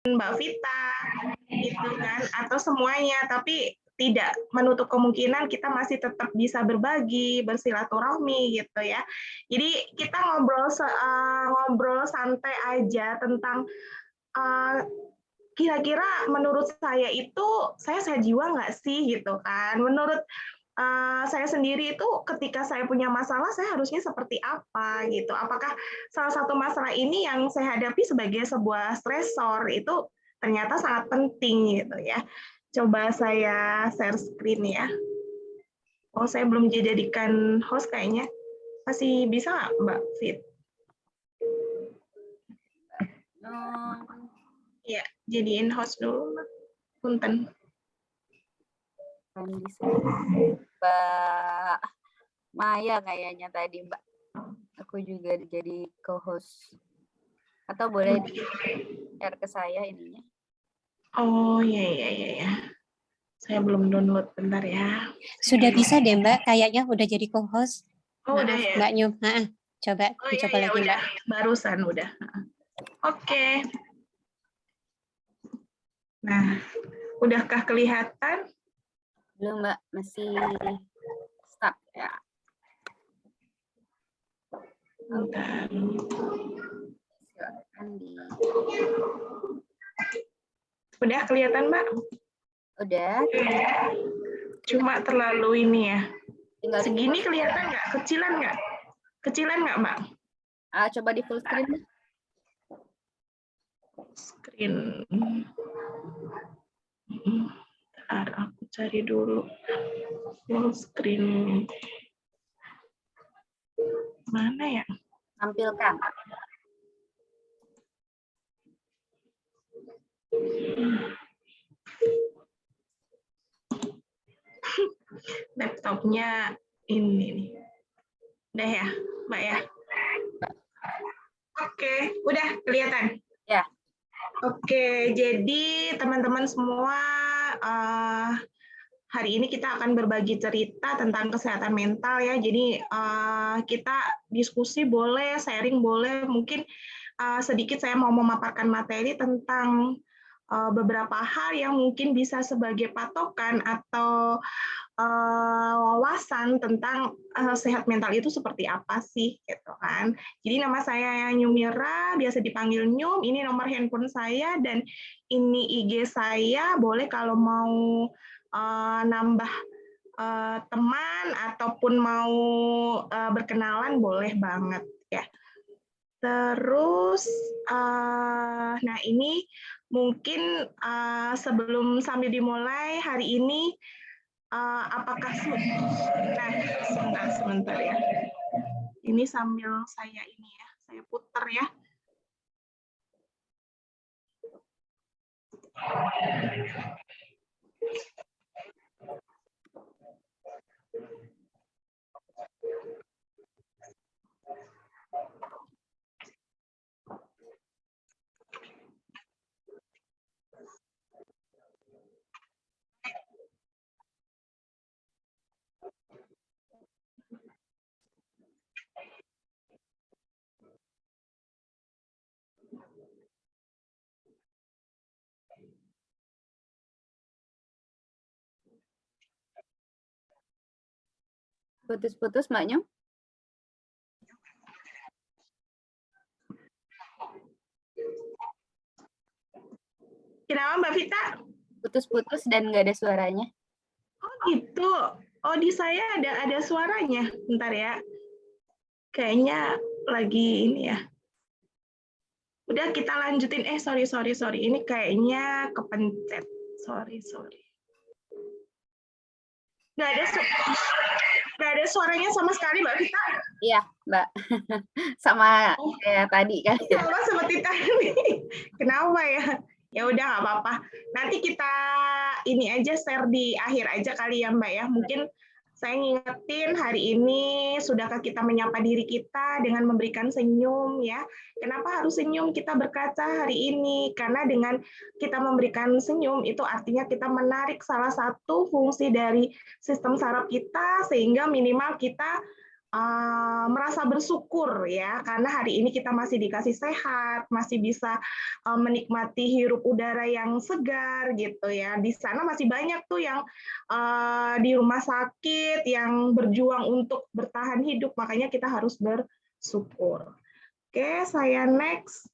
Mbak Vita, gitu kan, atau semuanya, tapi tidak menutup kemungkinan kita masih tetap bisa berbagi, bersilaturahmi gitu ya. Jadi kita ngobrol santai aja tentang kira-kira menurut saya itu saya jiwa nggak sih gitu kan. Menurut saya sendiri itu ketika saya punya masalah saya harusnya seperti apa gitu. Apakah salah satu masalah ini yang saya hadapi sebagai sebuah stresor itu ternyata sangat penting gitu ya. Coba saya share screen ya. Oh, saya belum dijadikan host kayaknya. Masih bisa nggak Mbak Fit? Ya, jadiin host dulu Mbak. Punten. Mbak Maya kayaknya tadi Mbak. Aku juga jadi co-host. Atau boleh share ke saya ininya? Oh iya. Saya belum download, bentar ya. Sudah bisa deh Mbak, kayaknya udah jadi co-host. Oh udah ya? Mbak Nyum, coba dicoba iya, lagi udah. Mbak. Barusan udah. Oke. Nah, udahkah kelihatan? Belum Mbak, masih stuck ya. Bentar. Silakan di. Udah kelihatan Mbak? Udah. Cuma terlalu ini ya. Tinggal segini kelihatan nggak? Kecilan nggak? Kecilan nggak Mbak? Coba di full screen. Screen. Bentar, aku cari dulu. Full screen. Mana ya? Tampilkan. Laptopnya ini nih. Udah ya, Mbak ya? Oke, udah kelihatan? Ya. Oke, jadi teman-teman semua, hari ini kita akan berbagi cerita tentang kesehatan mental ya. Jadi kita diskusi boleh, sharing boleh. Mungkin sedikit saya mau memaparkan materi tentang beberapa hal yang mungkin bisa sebagai patokan atau wawasan tentang sehat mental itu seperti apa sih gitu kan. Jadi nama saya Nyumira, biasa dipanggil Nyum, ini nomor handphone saya dan ini IG saya, boleh kalau mau nambah teman ataupun mau berkenalan boleh banget ya. Terus, nah ini mungkin sebelum sambil dimulai hari ini, apakah nah sebentar ya. Ini sambil saya ini ya, saya putar ya. Putus-putus Mbak Nyum. Kenapa Mbak Vita? Putus-putus dan nggak ada suaranya. Oh gitu. Oh di saya ada suaranya. Bentar ya. Kayaknya lagi ini ya. Udah kita lanjutin. Sorry. Ini kayaknya kepencet. Sorry. Nggak ada suaranya sama sekali Mbak Vita. Iya Mbak. Sama kayak tadi kan. Sama seperti tadi. Kenapa ya? Ya udah nggak apa-apa. Nanti kita ini aja share di akhir aja kali ya Mbak ya. Mungkin saya ngingetin hari ini sudahkah kita menyapa diri kita dengan memberikan senyum ya. Kenapa harus senyum? Kita berkaca hari ini karena dengan kita memberikan senyum itu artinya kita menarik salah satu fungsi dari sistem saraf kita sehingga minimal kita merasa bersyukur ya, karena hari ini kita masih dikasih sehat, masih bisa menikmati hirup udara yang segar gitu ya. Di sana masih banyak tuh yang di rumah sakit yang berjuang untuk bertahan hidup, makanya kita harus bersyukur. Oke, saya next.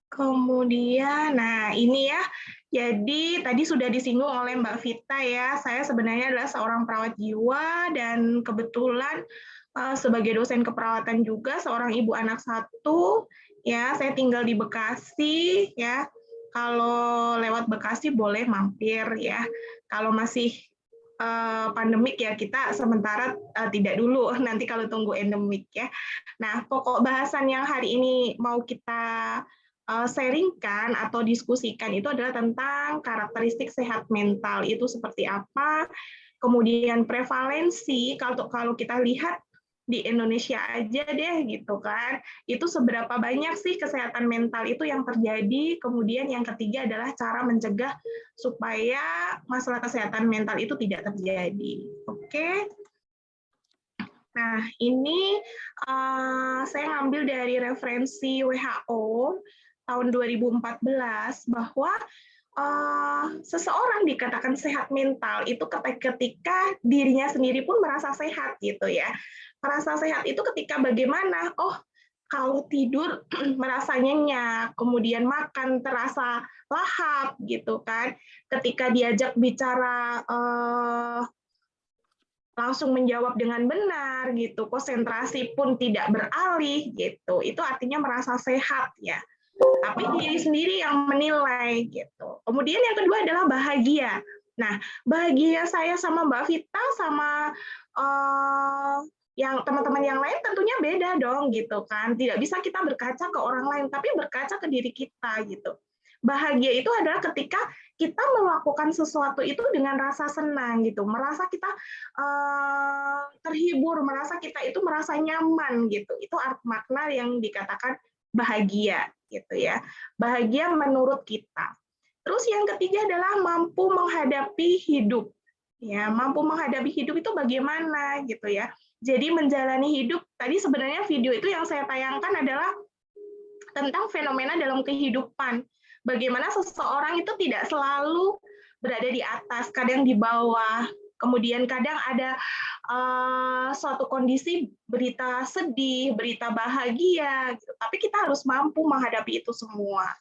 Kemudian, nah ini ya, jadi tadi sudah disinggung oleh Mbak Vita ya, saya sebenarnya adalah seorang perawat jiwa dan kebetulan sebagai dosen keperawatan juga, seorang ibu anak satu, ya saya tinggal di Bekasi ya. Kalau lewat Bekasi boleh mampir ya. Kalau masih pandemik ya kita sementara tidak dulu, nanti kalau tunggu endemik ya. Nah, pokok bahasan yang hari ini mau kita sharingkan atau diskusikan itu adalah tentang karakteristik sehat mental itu seperti apa, kemudian prevalensi kalau kita lihat di Indonesia aja deh gitu kan, itu seberapa banyak sih kesehatan mental itu yang terjadi, kemudian yang ketiga adalah cara mencegah supaya masalah kesehatan mental itu tidak terjadi. Oke. Nah, ini saya ngambil dari referensi WHO tahun 2014 bahwa seseorang dikatakan sehat mental itu ketika dirinya sendiri pun merasa sehat gitu ya. Merasa sehat itu ketika bagaimana? Oh, kalau tidur merasa nyenyak, kemudian makan terasa lahap gitu kan. Ketika diajak bicara langsung menjawab dengan benar gitu, konsentrasi pun tidak beralih gitu. Itu artinya merasa sehat ya. Tapi diri sendiri yang menilai gitu. Kemudian yang kedua adalah bahagia. Nah, bahagia saya sama Mbak Vita sama yang teman-teman yang lain tentunya beda dong gitu kan. Tidak bisa kita berkaca ke orang lain, tapi berkaca ke diri kita gitu. Bahagia itu adalah ketika kita melakukan sesuatu itu dengan rasa senang gitu, merasa kita terhibur, merasa kita itu merasa nyaman gitu. Itu makna yang dikatakan bahagia gitu ya. Bahagia menurut kita. Terus yang ketiga adalah mampu menghadapi hidup. Ya, mampu menghadapi hidup itu bagaimana gitu ya. Jadi menjalani hidup, tadi sebenarnya video itu yang saya tayangkan adalah tentang fenomena dalam kehidupan. Bagaimana seseorang itu tidak selalu berada di atas, kadang di bawah. Kemudian kadang ada suatu kondisi berita sedih, berita bahagia, gitu. Tapi kita harus mampu menghadapi itu semua.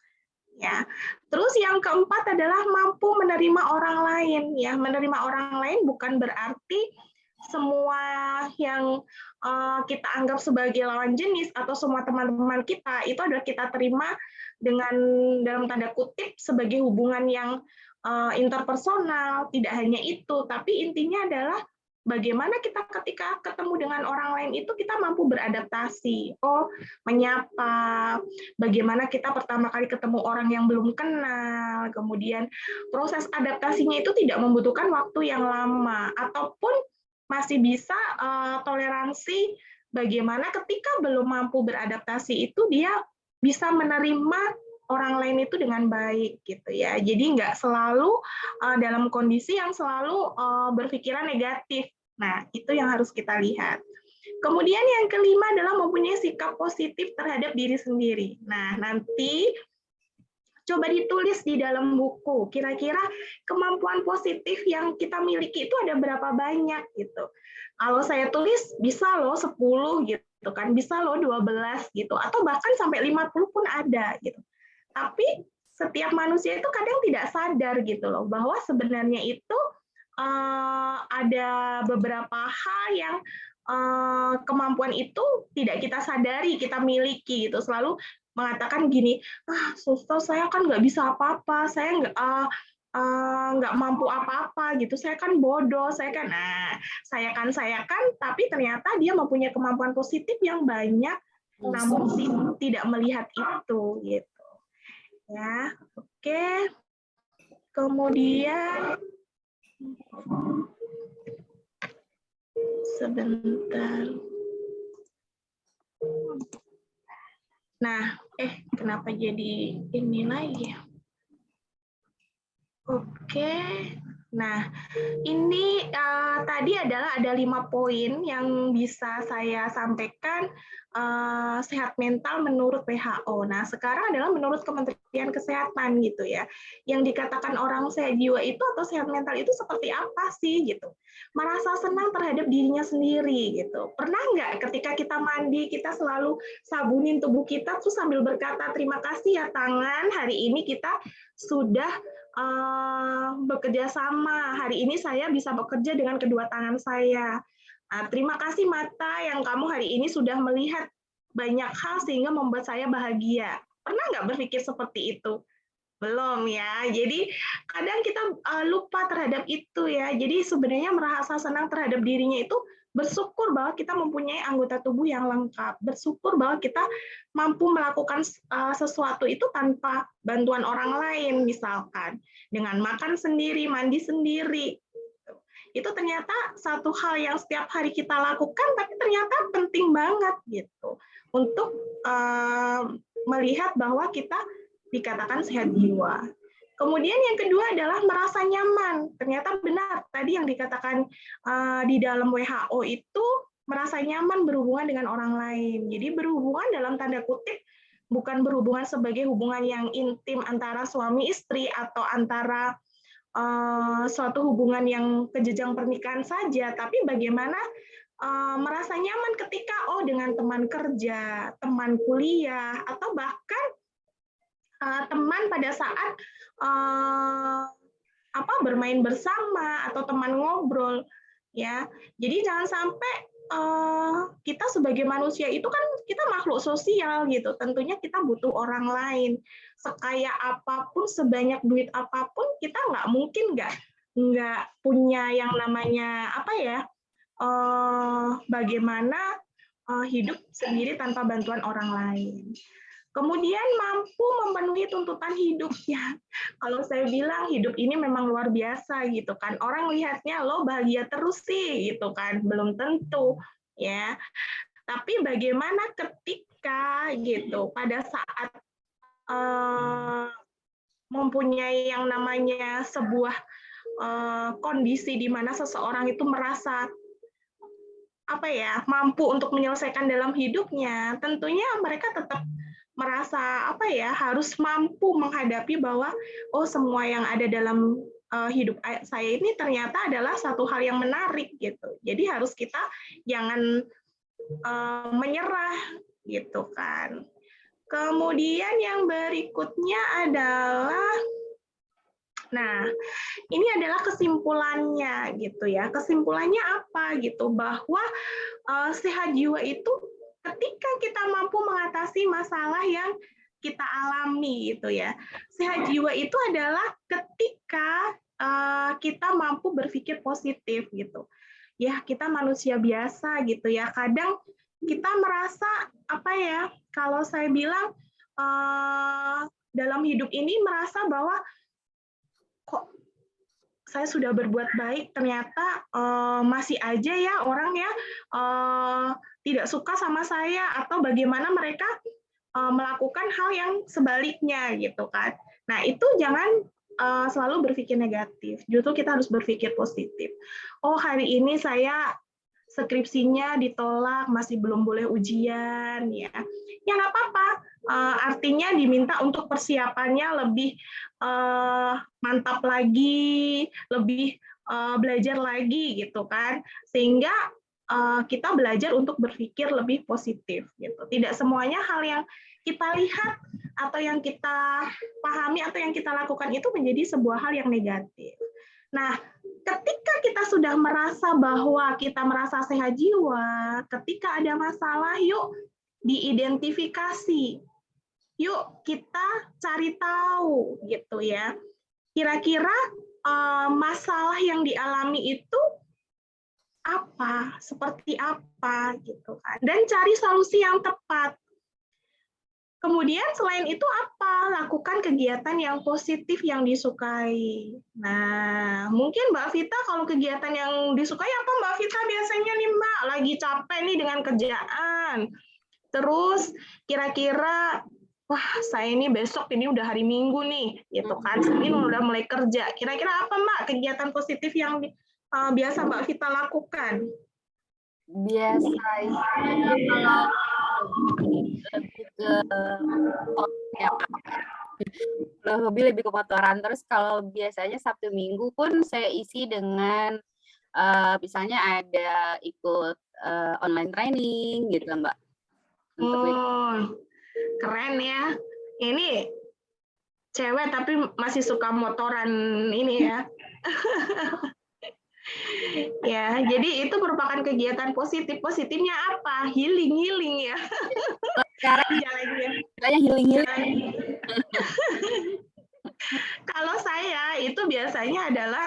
Ya. Terus yang keempat adalah mampu menerima orang lain. Ya, menerima orang lain bukan berarti semua yang kita anggap sebagai lawan jenis atau semua teman-teman kita itu adalah kita terima dengan dalam tanda kutip sebagai hubungan yang interpersonal. Tidak hanya itu, tapi intinya adalah bagaimana kita ketika ketemu dengan orang lain itu kita mampu beradaptasi. Oh, menyapa, bagaimana kita pertama kali ketemu orang yang belum kenal, kemudian proses adaptasinya itu tidak membutuhkan waktu yang lama, ataupun masih bisa toleransi bagaimana ketika belum mampu beradaptasi itu dia bisa menerima orang lain itu dengan baik gitu ya. Jadi nggak selalu dalam kondisi yang selalu berpikiran negatif. Nah, itu yang harus kita lihat. Kemudian yang kelima adalah mempunyai sikap positif terhadap diri sendiri. Nah, nanti coba ditulis di dalam buku, kira-kira kemampuan positif yang kita miliki itu ada berapa banyak gitu. Kalau saya tulis bisa loh 10 gitu kan, bisa loh 12 gitu, atau bahkan sampai 50 pun ada gitu. Tapi setiap manusia itu kadang tidak sadar gitu loh, bahwa sebenarnya itu ada beberapa hal yang kemampuan itu tidak kita sadari, kita miliki gitu. Selalu mengatakan gini, suster saya kan nggak bisa apa-apa, saya nggak mampu apa-apa gitu, saya kan bodoh, saya kan, saya kan, tapi ternyata dia mempunyai kemampuan positif yang banyak, namun tidak melihat itu gitu. Ya, oke. Kemudian sebentar. Nah, kenapa jadi ini lagi? Oke. Nah, ini tadi adalah ada 5 poin yang bisa saya sampaikan sehat mental menurut WHO. Nah, sekarang adalah menurut Kementerian Kesehatan gitu ya. Yang dikatakan orang sehat jiwa itu atau sehat mental itu seperti apa sih gitu? Merasa senang terhadap dirinya sendiri gitu. Pernah nggak ketika kita mandi kita selalu sabunin tubuh kita tuh sambil berkata terima kasih ya tangan, hari ini kita sudah bekerja sama. Hari ini saya bisa bekerja dengan kedua tangan saya. Terima kasih mata yang kamu hari ini sudah melihat banyak hal sehingga membuat saya bahagia. Pernah nggak berpikir seperti itu? Belum ya. Jadi kadang kita lupa terhadap itu ya. Jadi sebenarnya merasa senang terhadap dirinya itu bersyukur bahwa kita mempunyai anggota tubuh yang lengkap. Bersyukur bahwa kita mampu melakukan sesuatu itu tanpa bantuan orang lain misalkan. Dengan makan sendiri, mandi sendiri. Itu ternyata satu hal yang setiap hari kita lakukan, tapi ternyata penting banget gitu untuk melihat bahwa kita dikatakan sehat jiwa. Kemudian yang kedua adalah merasa nyaman. Ternyata benar tadi yang dikatakan di dalam WHO itu merasa nyaman berhubungan dengan orang lain. Jadi berhubungan dalam tanda kutip bukan berhubungan sebagai hubungan yang intim antara suami istri atau antara suatu hubungan yang ke jenjang pernikahan saja, tapi bagaimana merasa nyaman ketika dengan teman kerja, teman kuliah, atau bahkan teman pada saat bermain bersama atau teman ngobrol ya. Jadi jangan sampai kita sebagai manusia itu kan kita makhluk sosial gitu. Tentunya kita butuh orang lain. Sekaya apapun, sebanyak duit apapun, kita nggak mungkin nggak punya yang namanya bagaimana hidup sendiri tanpa bantuan orang lain. Kemudian mampu memenuhi tuntutan hidup ya. Kalau saya bilang hidup ini memang luar biasa gitu kan. Orang lihatnya lo bahagia terus sih gitu kan. Belum tentu ya. Tapi bagaimana ketika gitu pada saat mempunyai yang namanya sebuah kondisi di mana seseorang itu merasa mampu untuk menyelesaikan dalam hidupnya, tentunya mereka tetap merasa harus mampu menghadapi bahwa semua yang ada dalam hidup saya ini ternyata adalah satu hal yang menarik gitu. Jadi harus kita jangan menyerah gitu kan. Kemudian yang berikutnya adalah ini adalah kesimpulannya gitu ya. Kesimpulannya apa gitu, bahwa sehat jiwa itu ketika kita mampu mengatasi masalah yang kita alami gitu ya. Sehat jiwa itu adalah ketika kita mampu berpikir positif gitu. Ya, kita manusia biasa gitu ya. Kadang kita merasa kalau saya bilang dalam hidup ini merasa bahwa kok saya sudah berbuat baik, ternyata masih aja ya orang ya tidak suka sama saya, atau bagaimana mereka melakukan hal yang sebaliknya gitu kan. Nah itu jangan selalu berpikir negatif, justru kita harus berpikir positif. Oh hari ini saya skripsinya ditolak, masih belum boleh ujian ya. Ya nggak apa-apa, artinya diminta untuk persiapannya lebih mantap lagi, lebih belajar lagi gitu kan, sehingga kita belajar untuk berpikir lebih positif gitu. Tidak semuanya hal yang kita lihat atau yang kita pahami atau yang kita lakukan itu menjadi sebuah hal yang negatif. Nah, ketika kita sudah merasa bahwa kita merasa sehat jiwa, ketika ada masalah, yuk diidentifikasi. Yuk kita cari tahu gitu ya. Kira-kira masalah yang dialami itu apa, seperti apa gitu kan. Dan cari solusi yang tepat. Kemudian selain itu lakukan kegiatan yang positif yang disukai. Nah, mungkin Mbak Vita kalau kegiatan yang disukai apa Mbak Vita biasanya nih Mbak? Lagi capek nih dengan kerjaan. Terus kira-kira wah saya ini besok ini udah hari Minggu nih, gitu kan, Senin udah mulai kerja. Kira-kira apa Mbak kegiatan positif yang biasa Mbak Vita lakukan? Biasanya kalau lebih ke ya, lebih ke kotoran. Terus kalau biasanya Sabtu Minggu pun saya isi dengan misalnya ada ikut online training gitu Mbak. Keren ya. Ini cewek tapi masih suka motoran ini ya. Ya, jadi itu merupakan kegiatan positif. Positifnya apa? Healing ya. Sekarang Jalannya. healing. Kalau saya itu biasanya adalah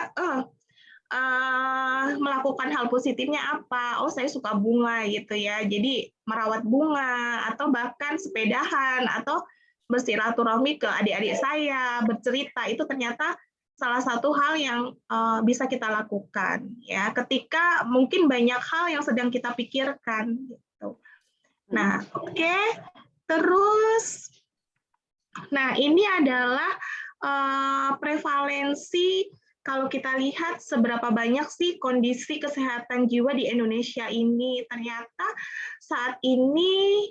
melakukan hal positifnya apa? Oh, saya suka bunga gitu ya. Jadi merawat bunga atau bahkan sepedahan atau bersilaturahmi ke adik-adik saya, bercerita itu ternyata salah satu hal yang bisa kita lakukan ya. Ketika mungkin banyak hal yang sedang kita pikirkan gitu. Nah, oke. Terus nah, ini adalah prevalensi kalau kita lihat seberapa banyak sih kondisi kesehatan jiwa di Indonesia ini. Ternyata saat ini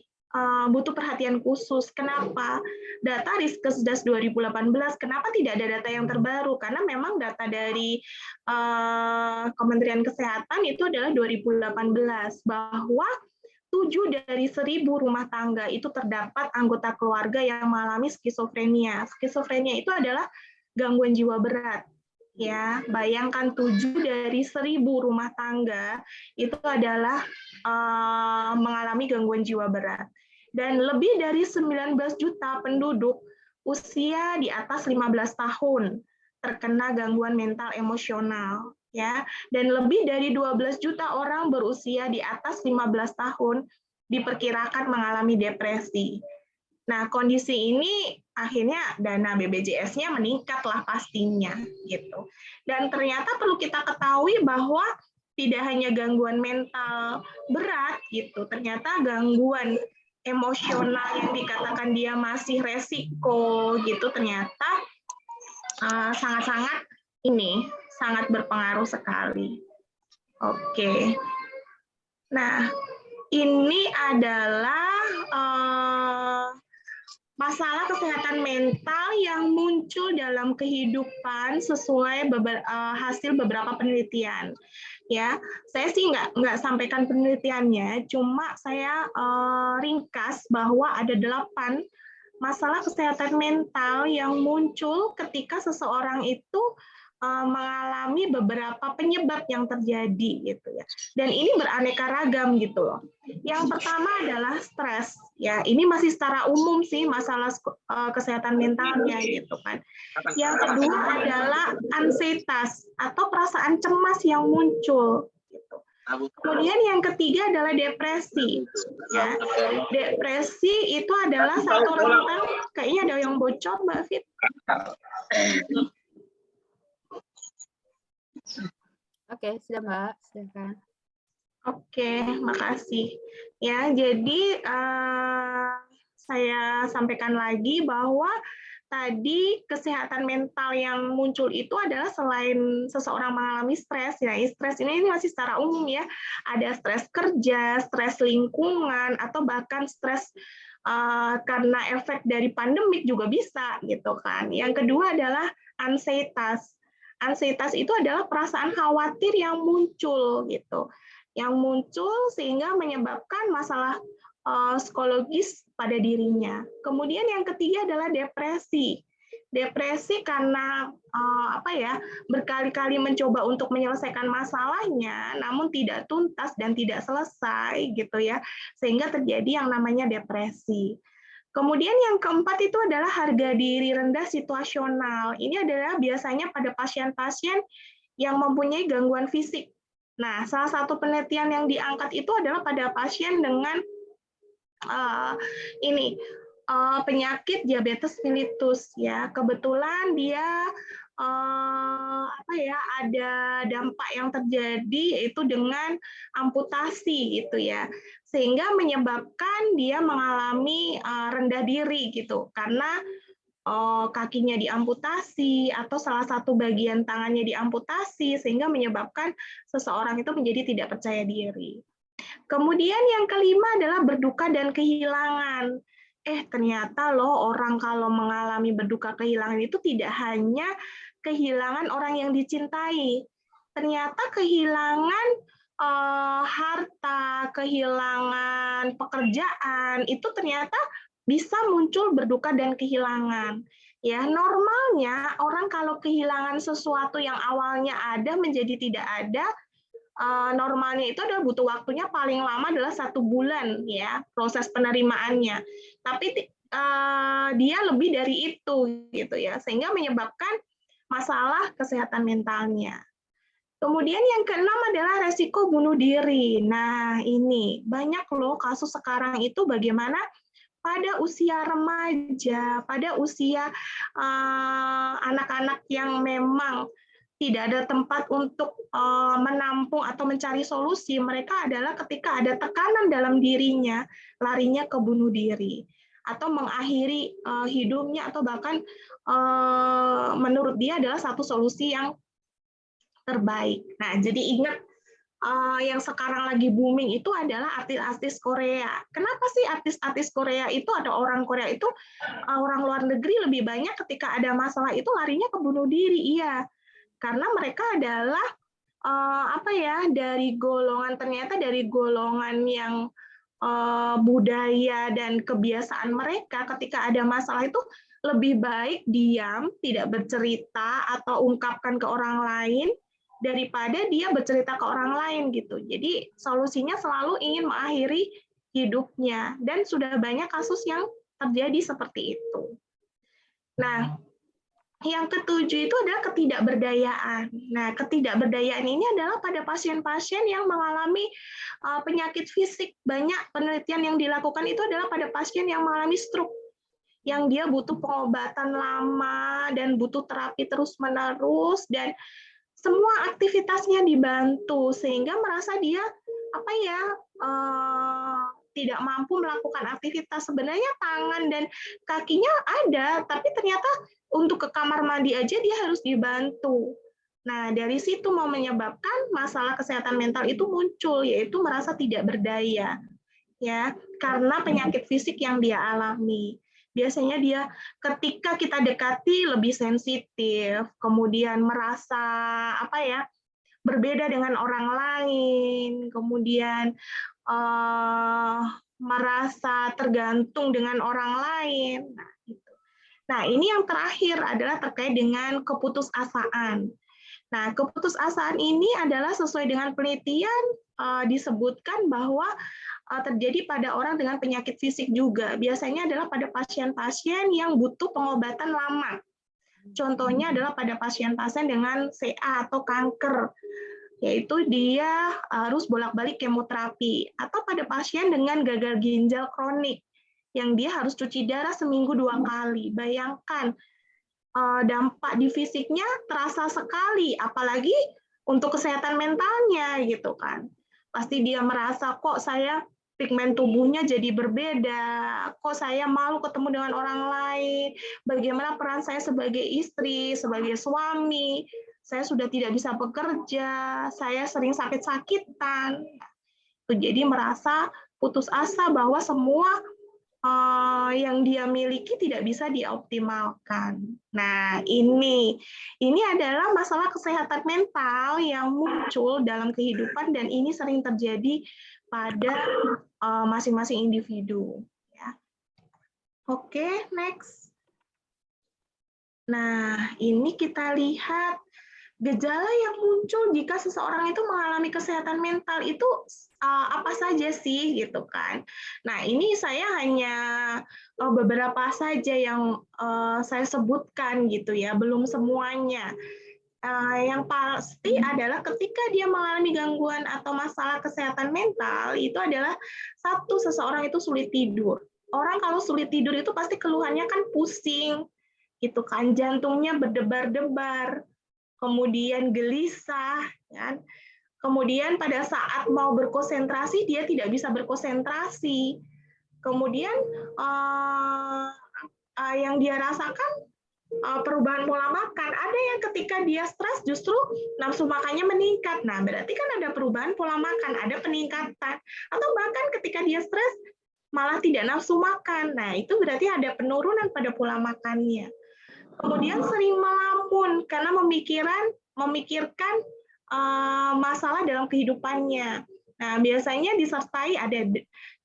butuh perhatian khusus. Kenapa? Data Riskesdas 2018, kenapa tidak ada data yang terbaru? Karena memang data dari Kementerian Kesehatan itu adalah 2018, bahwa 7 dari 1.000 rumah tangga itu terdapat anggota keluarga yang mengalami skizofrenia. Skizofrenia itu adalah gangguan jiwa berat. Ya, bayangkan 7 dari 1.000 rumah tangga itu adalah mengalami gangguan jiwa berat. Dan lebih dari 19 juta penduduk usia di atas 15 tahun terkena gangguan mental emosional. Ya, dan lebih dari 12 juta orang berusia di atas 15 tahun diperkirakan mengalami depresi. Nah, kondisi ini akhirnya dana BPJS-nya meningkatlah pastinya gitu. Dan ternyata perlu kita ketahui bahwa tidak hanya gangguan mental berat gitu, ternyata gangguan emosional yang dikatakan dia masih resiko gitu ternyata sangat-sangat sangat berpengaruh sekali. Oke. Nah, ini adalah masalah kesehatan mental yang muncul dalam kehidupan sesuai hasil beberapa penelitian. Ya, saya sih nggak sampaikan penelitiannya, cuma saya ringkas bahwa ada 8 masalah kesehatan mental yang muncul ketika seseorang itu mengalami beberapa penyebab yang terjadi gitu ya. Dan ini beraneka ragam gitu loh. Yang pertama adalah stres. Ya, ini masih secara umum sih masalah kesehatan mentalnya gitu kan. Yang kedua adalah ansietas atau perasaan cemas yang muncul gitu. Kemudian yang ketiga adalah depresi. Ya. Depresi itu adalah satu rentang, kayaknya ada yang bocor, Mbak Fit. Oke, sudah Mbak, silakan. Oke, makasih. Ya, jadi saya sampaikan lagi bahwa tadi kesehatan mental yang muncul itu adalah selain seseorang mengalami stres, ya stres ini masih secara umum ya, ada stres kerja, stres lingkungan, atau bahkan stres karena efek dari pandemik juga bisa gitu kan. Yang kedua adalah ansietas. Ansietas itu adalah perasaan khawatir yang muncul gitu, yang muncul sehingga menyebabkan masalah psikologis pada dirinya. Kemudian yang ketiga adalah depresi. Depresi karena berkali-kali mencoba untuk menyelesaikan masalahnya, namun tidak tuntas dan tidak selesai gitu ya, sehingga terjadi yang namanya depresi. Kemudian yang keempat itu adalah harga diri rendah situasional. Ini adalah biasanya pada pasien-pasien yang mempunyai gangguan fisik. Nah, salah satu penelitian yang diangkat itu adalah pada pasien dengan penyakit diabetes mellitus ya. Kebetulan dia ada dampak yang terjadi yaitu dengan amputasi gitu ya. Sehingga menyebabkan dia mengalami rendah diri gitu karena kakinya diamputasi atau salah satu bagian tangannya diamputasi sehingga menyebabkan seseorang itu menjadi tidak percaya diri. Kemudian yang kelima adalah berduka dan kehilangan. Ternyata loh orang kalau mengalami berduka kehilangan itu tidak hanya kehilangan orang yang dicintai. Ternyata kehilangan harta, kehilangan pekerjaan itu ternyata bisa muncul berduka dan kehilangan. Ya, normalnya orang kalau kehilangan sesuatu yang awalnya ada menjadi tidak ada, normalnya itu adalah butuh waktunya paling lama adalah 1 bulan ya proses penerimaannya. Tapi dia lebih dari itu gitu ya, sehingga menyebabkan masalah kesehatan mentalnya. Kemudian yang keenam adalah resiko bunuh diri. Nah, ini banyak loh kasus sekarang itu bagaimana pada usia remaja, pada usia anak-anak yang memang tidak ada tempat untuk menampung atau mencari solusi, mereka adalah ketika ada tekanan dalam dirinya, larinya ke bunuh diri atau mengakhiri hidupnya atau bahkan menurut dia adalah satu solusi yang terbaik. Nah, jadi ingat yang sekarang lagi booming itu adalah artis-artis Korea. Kenapa sih artis-artis Korea itu atau orang Korea itu orang luar negeri lebih banyak ketika ada masalah itu larinya ke bunuh diri? Iya, karena mereka adalah ternyata dari golongan yang budaya dan kebiasaan mereka ketika ada masalah itu lebih baik diam, tidak bercerita atau ungkapkan ke orang lain daripada dia bercerita ke orang lain gitu. Jadi solusinya selalu ingin mengakhiri hidupnya dan sudah banyak kasus yang terjadi seperti itu. Nah, yang ketujuh itu adalah ketidakberdayaan. Nah, ketidakberdayaan ini adalah pada pasien-pasien yang mengalami penyakit fisik. Banyak penelitian yang dilakukan itu adalah pada pasien yang mengalami stroke, yang dia butuh pengobatan lama dan butuh terapi terus-menerus dan semua aktivitasnya dibantu sehingga merasa dia tidak mampu melakukan aktivitas. Sebenarnya tangan dan kakinya ada, tapi ternyata untuk ke kamar mandi aja dia harus dibantu. Nah, dari situ mau menyebabkan masalah kesehatan mental itu muncul, yaitu merasa tidak berdaya, ya, karena penyakit fisik yang dia alami. Biasanya dia ketika kita dekati lebih sensitif, kemudian merasa berbeda dengan orang lain, kemudian merasa tergantung dengan orang lain. Nah, gitu. Nah, ini yang terakhir adalah terkait dengan keputusasaan. Nah, keputusasaan ini adalah sesuai dengan penelitian disebutkan bahwa terjadi pada orang dengan penyakit fisik juga. Biasanya adalah pada pasien-pasien yang butuh pengobatan lama. Contohnya adalah pada pasien-pasien dengan CA atau kanker, yaitu dia harus bolak-balik kemoterapi. Atau pada pasien dengan gagal ginjal kronik, yang dia harus cuci darah seminggu 2 kali. Bayangkan, dampak di fisiknya terasa sekali, apalagi untuk kesehatan mentalnya gitu kan. Pasti dia merasa kok saya pigmen tubuhnya jadi berbeda, kok saya malu ketemu dengan orang lain, bagaimana peran saya sebagai istri, sebagai suami, saya sudah tidak bisa bekerja, saya sering sakit-sakitan. Jadi merasa putus asa bahwa semua yang dia miliki tidak bisa dioptimalkan. Nah, ini adalah masalah kesehatan mental yang muncul dalam kehidupan dan ini sering terjadi pada masing-masing individu. Ya. Oke, next. Nah, ini kita lihat gejala yang muncul jika seseorang itu mengalami kesehatan mental itu apa saja sih gitu kan. Nah, ini saya hanya beberapa saja yang saya sebutkan gitu ya, belum semuanya. Yang pasti adalah ketika dia mengalami gangguan atau masalah kesehatan mental itu adalah satu, seseorang itu sulit tidur. orang kalau sulit tidur itu pasti keluhannya kan pusing, gitu kan, jantungnya berdebar-debar, kemudian gelisah, kan. Kemudian pada saat mau berkonsentrasi dia tidak bisa berkonsentrasi. Kemudian yang dia rasakan perubahan pola makan. Ada yang ketika dia stres justru nafsu makannya meningkat. Nah, berarti kan ada perubahan pola makan, ada peningkatan. Atau bahkan ketika dia stres malah tidak nafsu makan. Nah, itu berarti ada penurunan pada pola makannya. Kemudian sering melamun karena memikirkan masalah dalam kehidupannya. Nah, biasanya disertai ada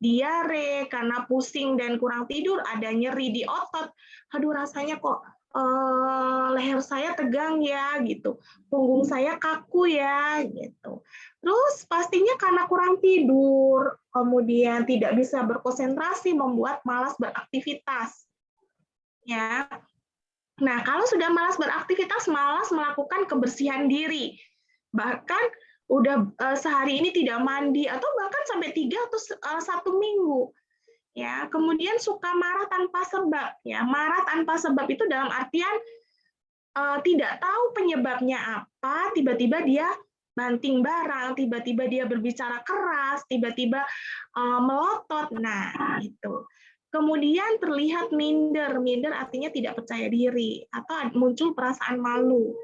diare karena pusing dan kurang tidur, ada nyeri di otot. Aduh, rasanya kok leher saya tegang ya, gitu. Punggung saya kaku ya, gitu. Terus pastinya karena kurang tidur, kemudian tidak bisa berkonsentrasi, membuat malas beraktivitas. Ya. Nah, kalau sudah malas beraktivitas, malas melakukan kebersihan diri. Bahkan udah sehari ini tidak mandi atau bahkan sampai 3 atau 1 minggu. Ya, kemudian suka marah tanpa sebab. Ya, marah tanpa sebab itu dalam artian tidak tahu penyebabnya apa, tiba-tiba dia banting barang, tiba-tiba dia berbicara keras, tiba-tiba melotot. Nah, itu. Kemudian terlihat minder. Minder artinya tidak percaya diri atau muncul perasaan malu.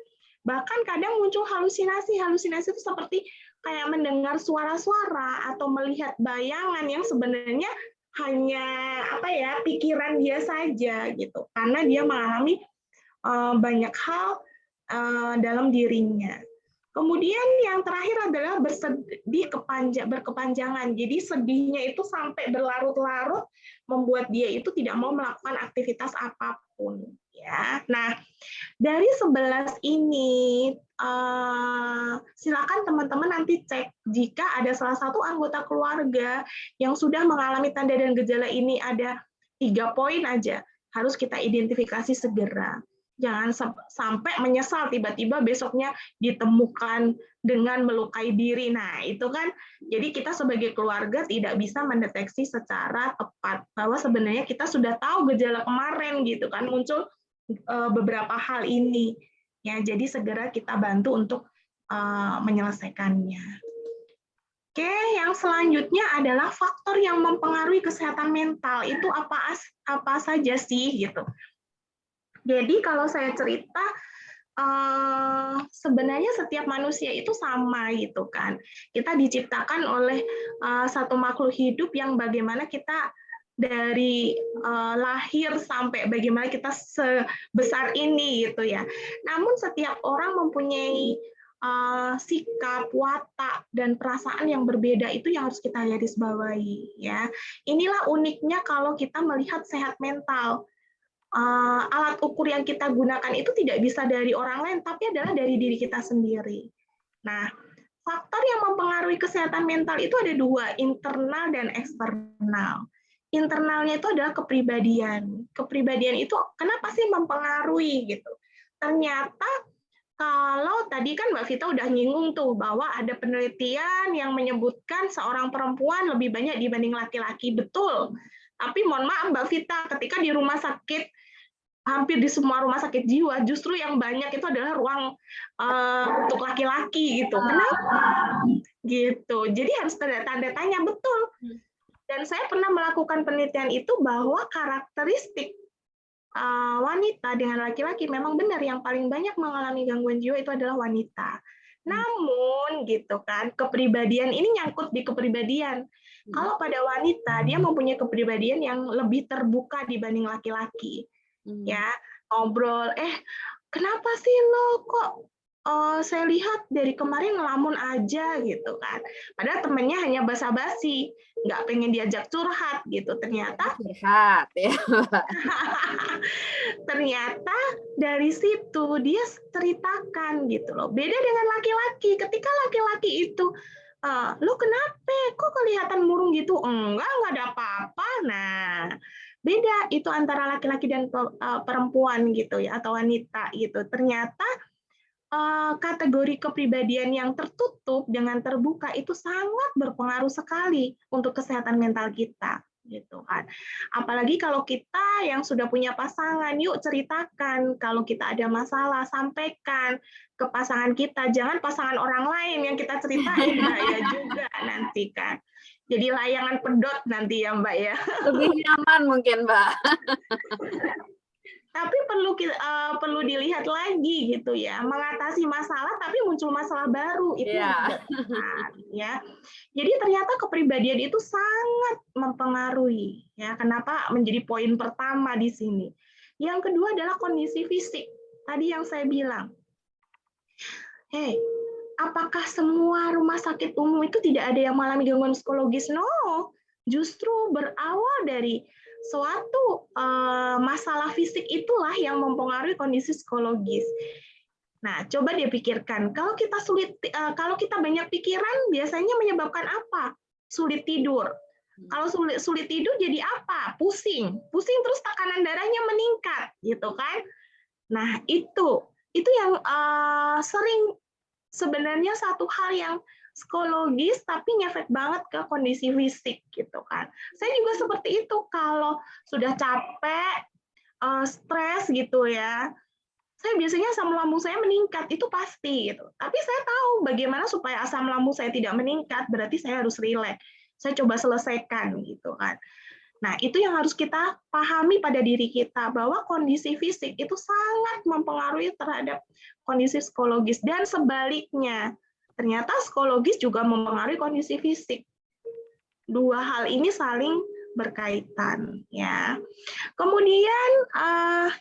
Bahkan kadang muncul halusinasi. Halusinasi itu seperti kayak mendengar suara-suara atau melihat bayangan yang sebenarnya hanya pikiran dia saja gitu. Karena dia mengalami banyak hal dalam dirinya. Kemudian yang terakhir adalah bersedih berkepanjangan. Jadi sedihnya itu sampai berlarut-larut, membuat dia itu tidak mau melakukan aktivitas apapun. Ya, nah dari 11 ini silakan teman-teman nanti cek jika ada salah satu anggota keluarga yang sudah mengalami tanda dan gejala ini ada 3 poin aja harus kita identifikasi segera. Jangan sampai menyesal tiba-tiba besoknya ditemukan dengan melukai diri. Nah, itu kan jadi kita sebagai keluarga tidak bisa mendeteksi secara tepat bahwa sebenarnya kita sudah tahu gejala kemarin gitu kan muncul beberapa hal ini. Ya, jadi segera kita bantu untuk menyelesaikannya. Oke, yang selanjutnya adalah faktor yang mempengaruhi kesehatan mental. Itu apa saja sih gitu. Jadi kalau saya cerita sebenarnya setiap manusia itu sama gitu kan. Kita diciptakan oleh satu makhluk hidup yang bagaimana kita dari lahir sampai bagaimana kita sebesar ini gitu ya. Namun setiap orang mempunyai sikap, watak, dan perasaan yang berbeda itu yang harus kita garisbawahi ya. Inilah uniknya kalau kita melihat sehat mental. Alat ukur yang kita gunakan itu tidak bisa dari orang lain, tapi adalah dari diri kita sendiri. Nah, faktor yang mempengaruhi kesehatan mental itu ada 2, internal dan eksternal. Internalnya itu adalah kepribadian. Kepribadian itu kenapa sih mempengaruhi gitu? Ternyata kalau tadi kan Mbak Vita udah nyinggung tuh bahwa ada penelitian yang menyebutkan seorang perempuan lebih banyak dibanding laki-laki, betul. Tapi mohon maaf Mbak Vita, ketika di rumah sakit hampir di semua rumah sakit jiwa justru yang banyak itu adalah ruang untuk laki-laki gitu. Kenapa? Gitu. Jadi harus tanda tanya betul. Dan saya pernah melakukan penelitian itu bahwa karakteristik wanita dengan laki-laki memang benar yang paling banyak mengalami gangguan jiwa itu adalah wanita. Namun gitu kan, kepribadian ini nyangkut di kepribadian. Kalau pada wanita dia mempunyai kepribadian yang lebih terbuka dibanding laki-laki. Ya, ngobrol, kenapa sih lo kok saya lihat dari kemarin ngelamun aja gitu kan. Padahal temennya hanya basa-basi, nggak pengen diajak curhat gitu. Ternyata Curhat ya. ternyata dari situ dia ceritakan gitu loh. Beda dengan laki-laki. Ketika laki-laki itu lo kenapa? Kok kelihatan murung gitu? Enggak ada apa-apa. Nah, beda itu antara laki-laki dan perempuan gitu ya atau wanita gitu. Ternyata kategori kepribadian yang tertutup dengan terbuka itu sangat berpengaruh sekali untuk kesehatan mental kita. gitu kan. Apalagi kalau kita yang sudah punya pasangan, yuk ceritakan kalau kita ada masalah, sampaikan ke pasangan kita, jangan pasangan orang lain yang kita ceritain, bahaya juga nanti kan. Jadi layangan pedot nanti ya Mbak ya. Lebih nyaman mungkin, Mbak. Tapi perlu dilihat lagi gitu ya, mengatasi masalah tapi muncul masalah baru itu Iya. ya. Jadi ternyata kepribadian itu sangat mempengaruhi ya. Kenapa menjadi poin pertama di sini. Yang kedua adalah kondisi fisik. Tadi yang saya bilang. Hey, apakah semua rumah sakit umum itu tidak ada yang mengalami gangguan psikologis? No. Justru berawal dari suatu masalah fisik itulah yang mempengaruhi kondisi psikologis. Nah, coba dia pikirkan, kalau kita banyak pikiran, biasanya menyebabkan apa? Sulit tidur. Kalau sulit tidur jadi apa? Pusing terus tekanan darahnya meningkat, gitu kan? Nah, itu yang sering sebenarnya satu hal yang psikologis tapi ngefek banget ke kondisi fisik gitu kan. Saya juga seperti itu kalau sudah capek, stres gitu ya. Saya biasanya asam lambung saya meningkat, itu pasti gitu. Tapi saya tahu bagaimana supaya asam lambung saya tidak meningkat, berarti saya harus rileks. Saya coba selesaikan gitu kan. Nah, itu yang harus kita pahami pada diri kita, bahwa kondisi fisik itu sangat mempengaruhi terhadap kondisi psikologis. Dan sebaliknya, ternyata psikologis juga mempengaruhi kondisi fisik. Dua hal ini saling berkaitan. Ya. Kemudian,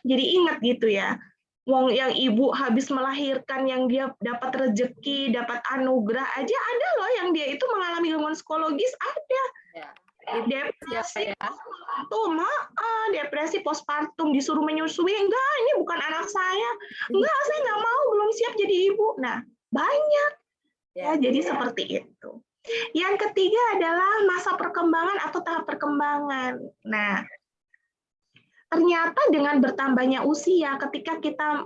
jadi ingat gitu ya, wong yang ibu habis melahirkan, yang dia dapat rezeki, dapat anugerah aja, ada loh yang dia itu mengalami gangguan psikologis, ada. Ya. Depresi postpartum, depresi postpartum, disuruh menyusui, enggak, ini bukan anak saya, enggak, saya nggak mau, belum siap jadi ibu. Nah, banyak ya, jadi seperti itu. Yang ketiga adalah masa perkembangan atau tahap perkembangan. Nah, ternyata dengan bertambahnya usia, ketika kita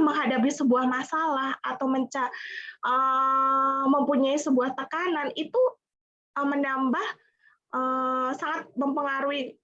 menghadapi sebuah masalah atau mempunyai sebuah tekanan, itu menambah sangat mempengaruhi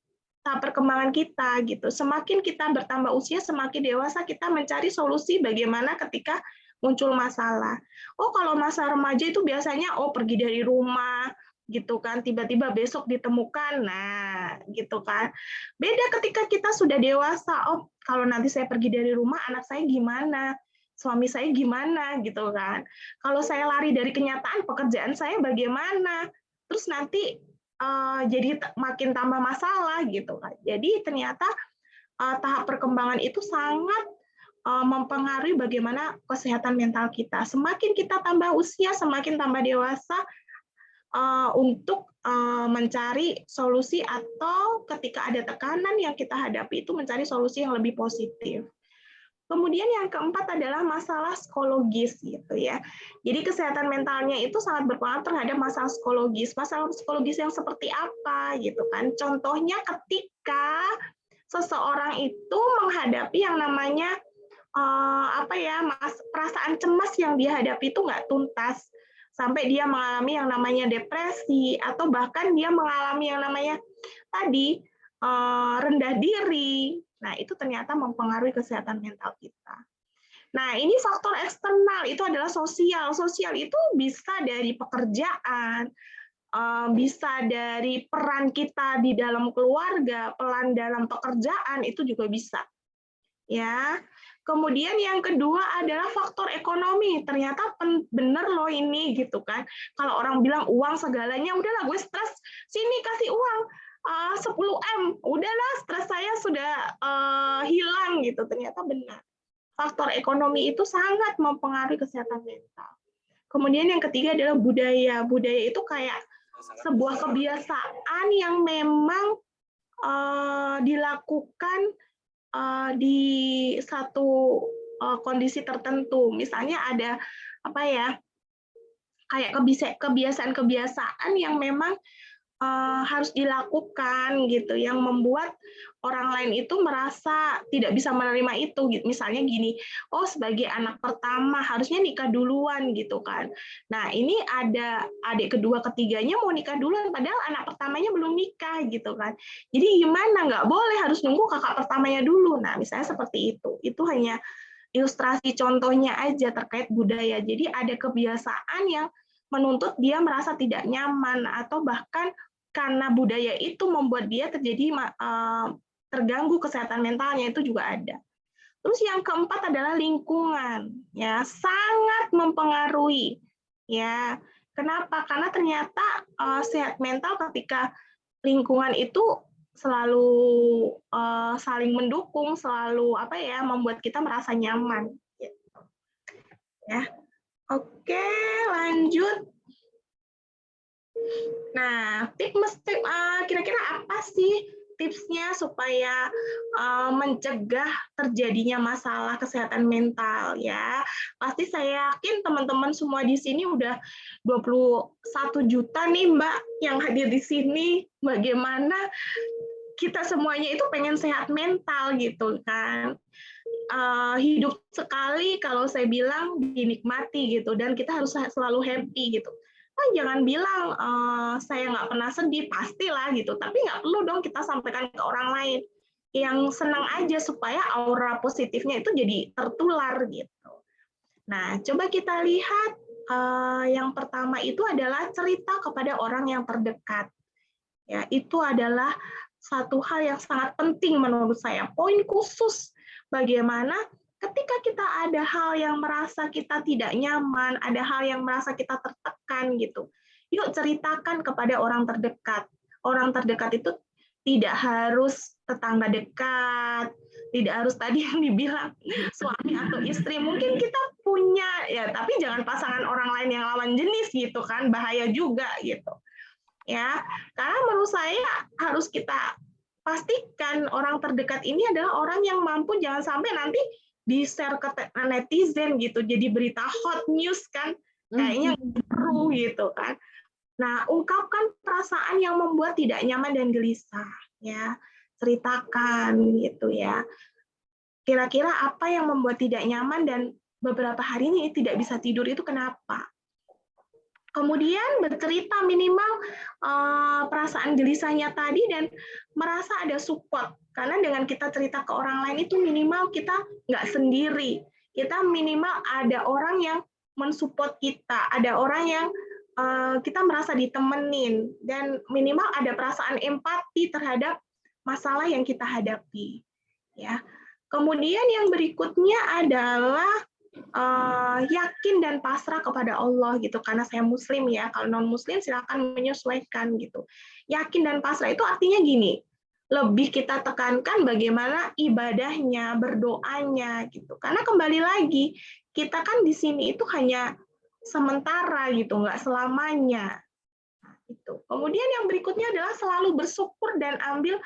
tahap perkembangan kita gitu. Semakin kita bertambah usia, semakin dewasa kita mencari solusi bagaimana ketika muncul masalah. Oh, kalau masa remaja itu biasanya pergi dari rumah gitu kan, tiba-tiba besok ditemukan. Nah, gitu kan. Beda ketika kita sudah dewasa. Oh, kalau nanti saya pergi dari rumah, anak saya gimana? Suami saya gimana gitu kan. Kalau saya lari dari kenyataan, pekerjaan saya bagaimana? Terus nanti jadi makin tambah masalah gitu kan. Jadi ternyata tahap perkembangan itu sangat mempengaruhi bagaimana kesehatan mental kita. Semakin kita tambah usia, semakin tambah dewasa untuk mencari solusi, atau ketika ada tekanan yang kita hadapi itu mencari solusi yang lebih positif. Kemudian yang keempat adalah masalah psikologis gitu ya. Jadi kesehatan mentalnya itu sangat berpengaruh terhadap masalah psikologis. Masalah psikologis yang seperti apa gitu kan. Contohnya ketika seseorang itu menghadapi yang namanya perasaan cemas yang dia hadapi itu nggak tuntas, sampai dia mengalami yang namanya depresi, atau bahkan dia mengalami yang namanya tadi rendah diri. Nah, itu ternyata mempengaruhi kesehatan mental kita. Nah, ini faktor eksternal, itu adalah sosial. Sosial itu bisa dari pekerjaan, bisa dari peran kita di dalam keluarga, peran dalam pekerjaan, itu juga bisa. Ya. Kemudian yang kedua adalah faktor ekonomi. Ternyata bener loh ini gitu kan. Kalau orang bilang uang segalanya, udahlah gue stres, sini kasih uang 10M, udahlah stres saya sudah hilang gitu. Ternyata benar. Faktor ekonomi itu sangat mempengaruhi kesehatan mental. Kemudian yang ketiga adalah budaya. Budaya itu kayak sebuah kebiasaan yang memang dilakukan di satu kondisi tertentu. Misalnya ada kayak kebiasaan-kebiasaan yang memang harus dilakukan gitu, yang membuat orang lain itu merasa tidak bisa menerima itu. Misalnya gini, oh sebagai anak pertama harusnya nikah duluan gitu kan. Nah ini ada adik kedua ketiganya mau nikah duluan, padahal anak pertamanya belum nikah gitu kan. Jadi gimana, nggak boleh, harus nunggu kakak pertamanya dulu. Nah misalnya seperti itu. Itu hanya ilustrasi contohnya aja terkait budaya. Jadi ada kebiasaan yang menuntut dia merasa tidak nyaman, atau bahkan karena budaya itu membuat dia terganggu kesehatan mentalnya, itu juga ada. Terus yang keempat adalah lingkungan, ya sangat mempengaruhi, ya. Kenapa? Karena ternyata sehat mental ketika lingkungan itu selalu saling mendukung, selalu membuat kita merasa nyaman. Gitu. Ya, oke, lanjut. Nah, kira-kira apa sih tipsnya supaya mencegah terjadinya masalah kesehatan mental ya? Pasti saya yakin teman-teman semua di sini udah 21 juta nih Mbak yang hadir di sini. Bagaimana kita semuanya itu pengen sehat mental gitu kan. Hidup sekali kalau saya bilang dinikmati gitu, dan kita harus selalu happy gitu. Jangan bilang saya nggak pernah sedih, pastilah gitu, tapi nggak perlu dong kita sampaikan ke orang lain. Yang senang aja supaya aura positifnya itu jadi tertular gitu. Nah, coba kita lihat yang pertama itu adalah cerita kepada orang yang terdekat. Ya, itu adalah satu hal yang sangat penting menurut saya. Poin khusus bagaimana ketika kita ada hal yang merasa kita tidak nyaman, ada hal yang merasa kita tertekan gitu. Yuk ceritakan kepada orang terdekat. Orang terdekat itu tidak harus tetangga dekat, tidak harus tadi yang dibilang suami atau istri. Mungkin kita punya ya, tapi jangan pasangan orang lain yang lawan jenis gitu kan, bahaya juga gitu. Ya, karena menurut saya harus kita pastikan orang terdekat ini adalah orang yang mampu, jangan sampai nanti di-share ke netizen gitu, jadi berita hot news kan, kayaknya seru gitu kan. Nah, ungkapkan perasaan yang membuat tidak nyaman dan gelisah, ya, ceritakan gitu ya. Kira-kira apa yang membuat tidak nyaman dan beberapa hari ini tidak bisa tidur itu kenapa? Kemudian bercerita minimal perasaan gelisahnya tadi dan merasa ada support. Karena dengan kita cerita ke orang lain itu minimal kita nggak sendiri. Kita minimal ada orang yang mensupport kita, ada orang yang kita merasa ditemenin, dan minimal ada perasaan empati terhadap masalah yang kita hadapi. Ya. Kemudian yang berikutnya adalah yakin dan pasrah kepada Allah gitu, karena saya muslim ya, kalau non muslim silakan menyesuaikan gitu. Yakin dan pasrah itu artinya gini, lebih kita tekankan bagaimana ibadahnya, berdoanya gitu, karena kembali lagi kita kan di sini itu hanya sementara gitu, nggak selamanya. Nah, itu. Kemudian yang berikutnya adalah selalu bersyukur dan ambil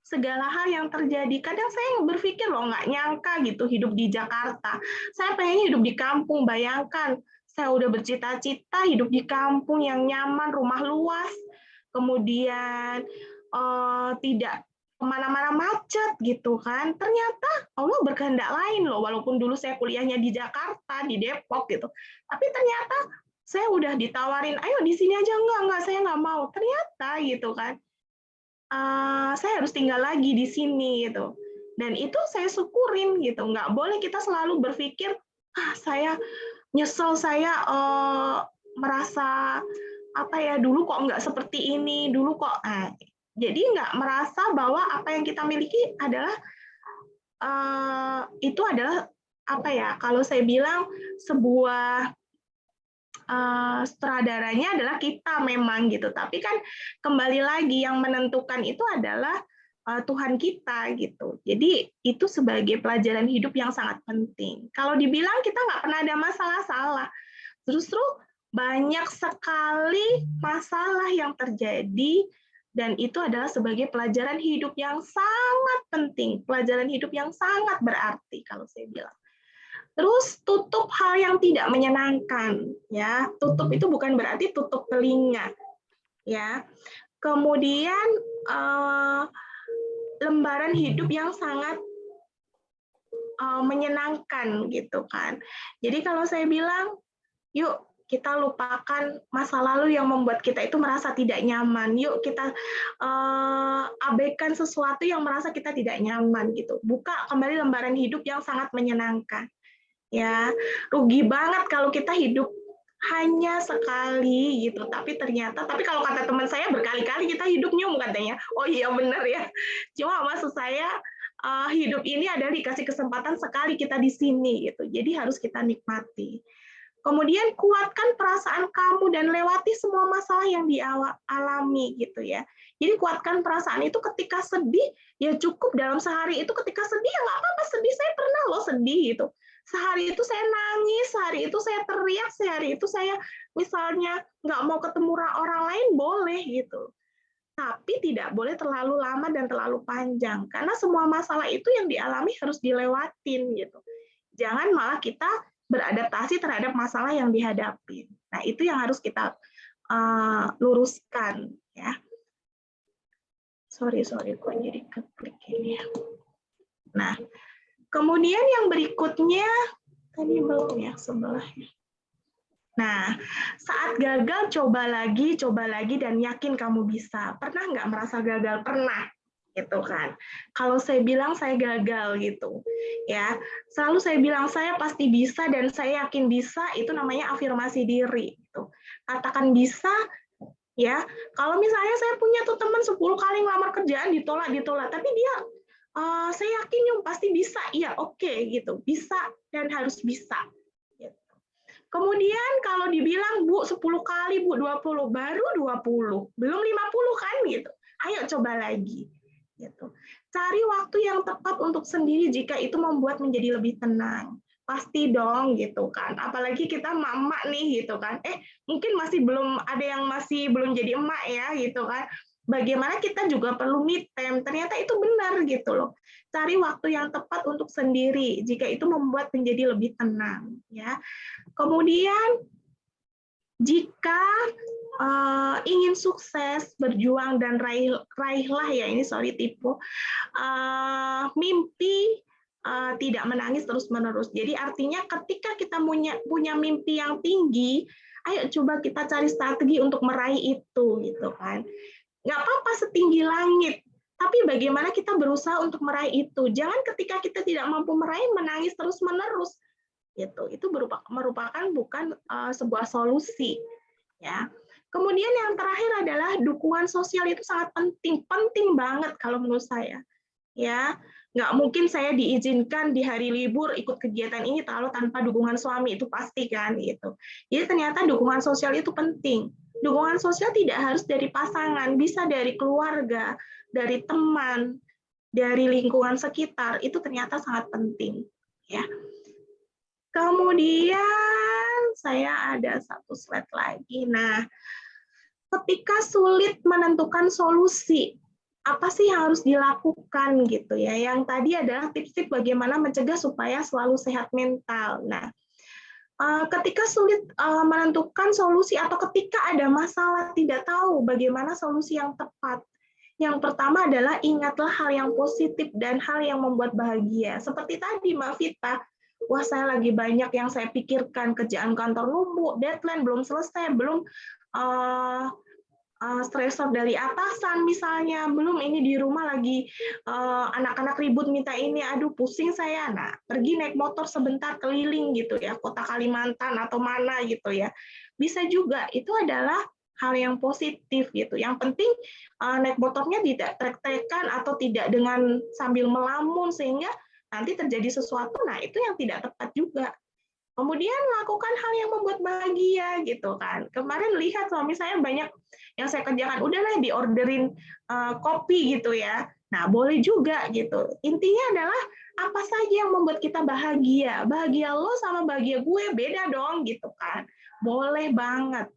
segala hal yang terjadi. Kadang saya berpikir loh, nggak nyangka gitu hidup di Jakarta. Saya pengennya hidup di kampung, bayangkan. Saya udah bercita-cita hidup di kampung yang nyaman, rumah luas, kemudian tidak kemana-mana macet gitu kan. Ternyata Allah berkehendak lain loh, walaupun dulu saya kuliahnya di Jakarta, di Depok gitu. Tapi ternyata saya udah ditawarin, ayo di sini aja, enggak, saya nggak mau. Ternyata gitu kan, saya harus tinggal lagi di sini gitu. Dan itu saya syukurin gitu. Nggak boleh kita selalu berpikir, saya nyesel, saya merasa dulu kok nggak seperti ini, dulu kok. Jadi nggak merasa bahwa apa yang kita miliki adalah itu adalah kalau saya bilang sebuah sutradaranya adalah kita memang gitu, tapi kan kembali lagi yang menentukan itu adalah Tuhan kita gitu. Jadi itu sebagai pelajaran hidup yang sangat penting. Kalau dibilang kita nggak pernah ada masalah, salah. Justru banyak sekali masalah yang terjadi, dan itu adalah sebagai pelajaran hidup yang sangat penting, pelajaran hidup yang sangat berarti kalau saya bilang. Terus tutup hal yang tidak menyenangkan, ya. Tutup itu bukan berarti tutup telinga, ya. kemudian lembaran hidup yang sangat menyenangkan gitu kan. Jadi kalau saya bilang, yuk kita lupakan masa lalu yang membuat kita itu merasa tidak nyaman. Yuk kita abaikan sesuatu yang merasa kita tidak nyaman gitu. Buka kembali lembaran hidup yang sangat menyenangkan. Ya, rugi banget kalau kita hidup hanya sekali gitu. Tapi kalau kata teman saya berkali-kali kita hidup nyum katanya. Oh iya benar ya. Cuma maksud saya hidup ini adalah dikasih kesempatan sekali kita di sini gitu. Jadi harus kita nikmati. Kemudian kuatkan perasaan kamu dan lewati semua masalah yang dialami gitu ya. Jadi kuatkan perasaan itu ketika sedih ya cukup dalam sehari itu ketika sedih ya nggak apa-apa sedih, saya pernah loh sedih gitu. Sehari itu saya nangis, sehari itu saya teriak, sehari itu saya misalnya nggak mau ketemu orang lain boleh gitu. Tapi tidak boleh terlalu lama dan terlalu panjang karena semua masalah itu yang dialami harus dilewatin gitu. Jangan malah kita beradaptasi terhadap masalah yang dihadapi. Nah, itu yang harus kita luruskan ya. Sorry kok jadi keklik ini. Nah, kemudian yang berikutnya tadi belum ya sebelahnya. Nah, saat gagal coba lagi dan yakin kamu bisa. Pernah nggak merasa gagal? Pernah, gitu kan. Kalau saya bilang saya gagal gitu, ya selalu saya bilang saya pasti bisa dan saya yakin bisa, itu namanya afirmasi diri. Gitu. Katakan bisa, ya. Kalau misalnya saya punya tuh teman 10 kali ngelamar kerjaan ditolak, tapi dia saya yakin yang pasti bisa, iya oke gitu, bisa dan harus bisa. Kemudian kalau dibilang, Bu, 10 kali, Bu, 20, baru 20, belum 50 kan gitu. Ayo coba lagi. Gitu. Cari waktu yang tepat untuk sendiri jika itu membuat menjadi lebih tenang. Pasti dong gitu kan. Apalagi kita emak nih gitu kan. Mungkin masih belum ada yang masih belum jadi emak ya gitu kan. Bagaimana kita juga perlu me time. Ternyata itu benar gitu loh. Cari waktu yang tepat untuk sendiri jika itu membuat menjadi lebih tenang ya. Kemudian jika ingin sukses, berjuang dan raihlah ya ini tipe mimpi tidak menangis terus-menerus. Jadi artinya ketika kita punya mimpi yang tinggi, ayo coba kita cari strategi untuk meraih itu gitu kan. Nggak apa-apa setinggi langit, tapi bagaimana kita berusaha untuk meraih itu. Jangan ketika kita tidak mampu meraih menangis terus-menerus. Gitu. Itu merupakan bukan sebuah solusi. Ya. Kemudian yang terakhir adalah dukungan sosial itu sangat penting banget kalau menurut saya. Ya, nggak mungkin saya diizinkan di hari libur ikut kegiatan ini kalau tanpa dukungan suami, itu pasti kan gitu. Jadi ternyata dukungan sosial itu penting. Dukungan sosial tidak harus dari pasangan, bisa dari keluarga, dari teman, dari lingkungan sekitar, itu ternyata sangat penting. Ya. Kemudian saya ada satu slide lagi. Nah, ketika sulit menentukan solusi, apa sih yang harus dilakukan gitu ya? Yang tadi adalah tips-tips bagaimana mencegah supaya selalu sehat mental. Nah, ketika sulit menentukan solusi atau ketika ada masalah tidak tahu bagaimana solusi yang tepat. Yang pertama adalah ingatlah hal yang positif dan hal yang membuat bahagia. Seperti tadi Mbak Vita, wah saya lagi banyak yang saya pikirkan, kerjaan kantor numpuk, deadline belum selesai, belum stresor dari atasan misalnya, belum ini di rumah lagi anak-anak ribut minta ini, aduh pusing saya. Nah, pergi naik motor sebentar keliling gitu ya, kota Kalimantan atau mana gitu ya. Bisa juga, itu adalah hal yang positif gitu. Yang penting naik motornya tidak trek-trekan atau tidak dengan sambil melamun sehingga nanti terjadi sesuatu, nah itu yang tidak tepat juga. Kemudian lakukan hal yang membuat bahagia gitu kan. Kemarin lihat suami saya banyak yang saya kerjakan, udahlah diorderin kopi gitu ya. Nah, boleh juga gitu. Intinya adalah apa saja yang membuat kita bahagia. Bahagia lo sama bahagia gue beda dong gitu kan. Boleh banget.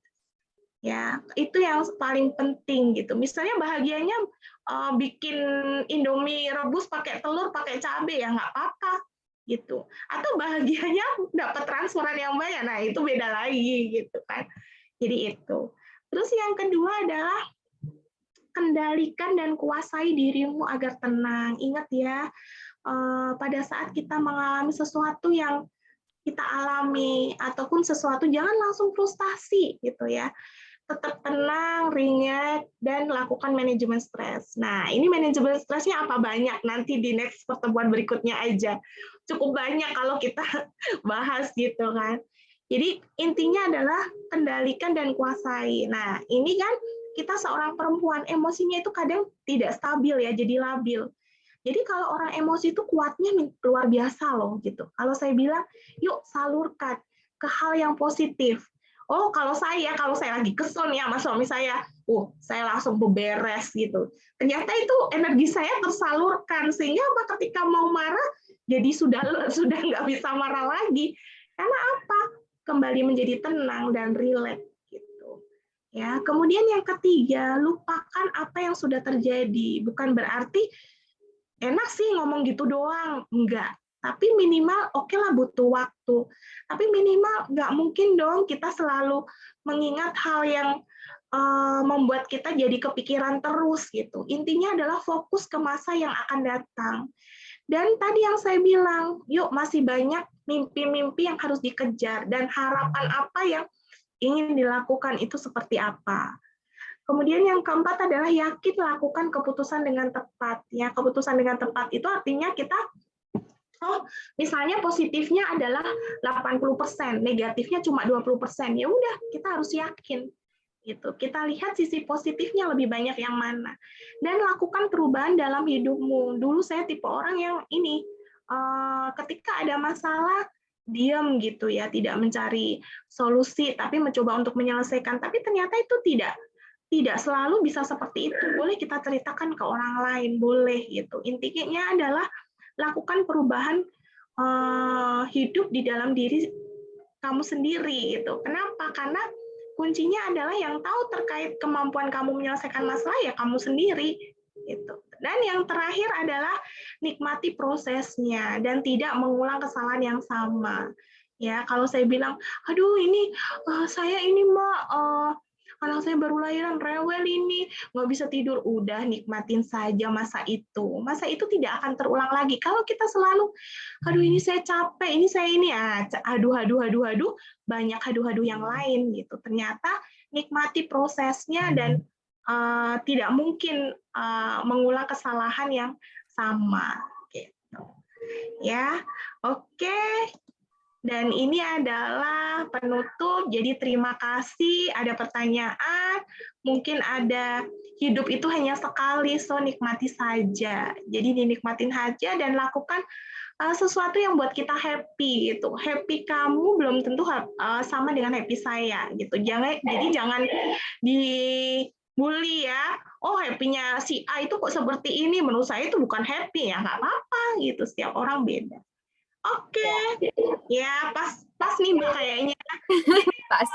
Ya, itu yang paling penting gitu. Misalnya bahagianya bikin Indomie rebus pakai telur, pakai cabai ya nggak apa-apa gitu. Atau bahagianya dapat transferan yang banyak, nah itu beda lagi gitu kan. Jadi itu. Terus yang kedua adalah kendalikan dan kuasai dirimu agar tenang. Ingat ya, pada saat kita mengalami sesuatu yang kita alami ataupun sesuatu, jangan langsung frustasi gitu ya. Tetap tenang, ringan, dan lakukan manajemen stres. Nah, ini manajemen stresnya apa banyak? Nanti di next pertemuan berikutnya aja. Cukup banyak kalau kita bahas gitu kan. Jadi intinya adalah kendalikan dan kuasai. Nah, ini kan kita seorang perempuan, emosinya itu kadang tidak stabil ya, jadi labil. Jadi kalau orang emosi itu kuatnya luar biasa loh gitu. Kalau saya bilang, yuk salurkan ke hal yang positif. Oh, kalau saya lagi kesel nih sama suami saya langsung beberes gitu. Ternyata itu energi saya tersalurkan sehingga ketika mau marah jadi sudah nggak bisa marah lagi. Karena apa? Kembali menjadi tenang dan rileks gitu. Ya, kemudian yang ketiga, lupakan apa yang sudah terjadi. Bukan berarti enak sih ngomong gitu doang, enggak. Tapi minimal oke lah butuh waktu. Tapi minimal nggak mungkin dong kita selalu mengingat hal yang membuat kita jadi kepikiran terus gitu. Intinya adalah fokus ke masa yang akan datang. Dan tadi yang saya bilang, yuk masih banyak mimpi-mimpi yang harus dikejar dan harapan apa yang ingin dilakukan itu seperti apa. Kemudian yang keempat adalah yakin lakukan keputusan dengan tepat. Ya, keputusan dengan tepat itu artinya kita misalnya positifnya adalah 80%, negatifnya cuma 20%. Ya udah, kita harus yakin. Gitu. Kita lihat sisi positifnya lebih banyak yang mana. Dan lakukan perubahan dalam hidupmu. Dulu saya tipe orang yang ini, ketika ada masalah, diam gitu ya, tidak mencari solusi, tapi mencoba untuk menyelesaikan. Tapi ternyata itu tidak selalu bisa seperti itu. Boleh kita ceritakan ke orang lain, boleh gitu. Intinya adalah lakukan perubahan hidup di dalam diri kamu sendiri gitu. Kenapa? Karena kuncinya adalah yang tahu terkait kemampuan kamu menyelesaikan masalah ya kamu sendiri gitu. Dan yang terakhir adalah nikmati prosesnya dan tidak mengulang kesalahan yang sama. Ya, kalau saya bilang, aduh ini saya ini Mbak anak saya baru lahiran, rewel ini, nggak bisa tidur. Udah, nikmatin saja masa itu. Masa itu tidak akan terulang lagi. Kalau kita selalu, aduh ini saya capek, ini saya ini, aduh, banyak aduh yang lain gitu. Ternyata nikmati prosesnya dan tidak mungkin mengulang kesalahan yang sama. Gitu. Ya, oke. Dan ini adalah penutup, jadi terima kasih, ada pertanyaan, mungkin ada hidup itu hanya sekali, so nikmati saja. Jadi dinikmatin saja dan lakukan sesuatu yang buat kita happy gitu. Happy kamu belum tentu sama dengan happy saya gitu. Jadi jangan dibully ya. Oh, happy-nya si A itu kok seperti ini, menurut saya itu bukan happy ya, nggak apa-apa gitu. Setiap orang beda. Oke, ya pas nih Mbak kayaknya. Pas.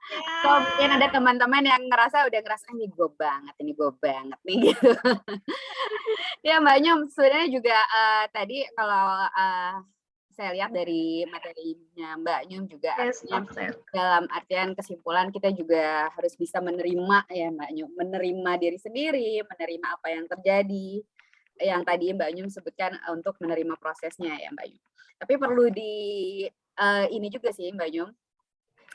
Ya. Kalau mungkin ada teman-teman yang ngerasa ini gue banget nih gitu. Ya Mbak Nyum, sebenarnya juga tadi kalau saya lihat dari materinya Mbak Nyum juga dalam artian kesimpulan kita juga harus bisa menerima ya Mbak Nyum, menerima diri sendiri, menerima apa yang terjadi. Yang tadi Mbak Nyum sebutkan untuk menerima prosesnya ya Mbak Nyum. Tapi perlu ini juga sih Mbak Nyum.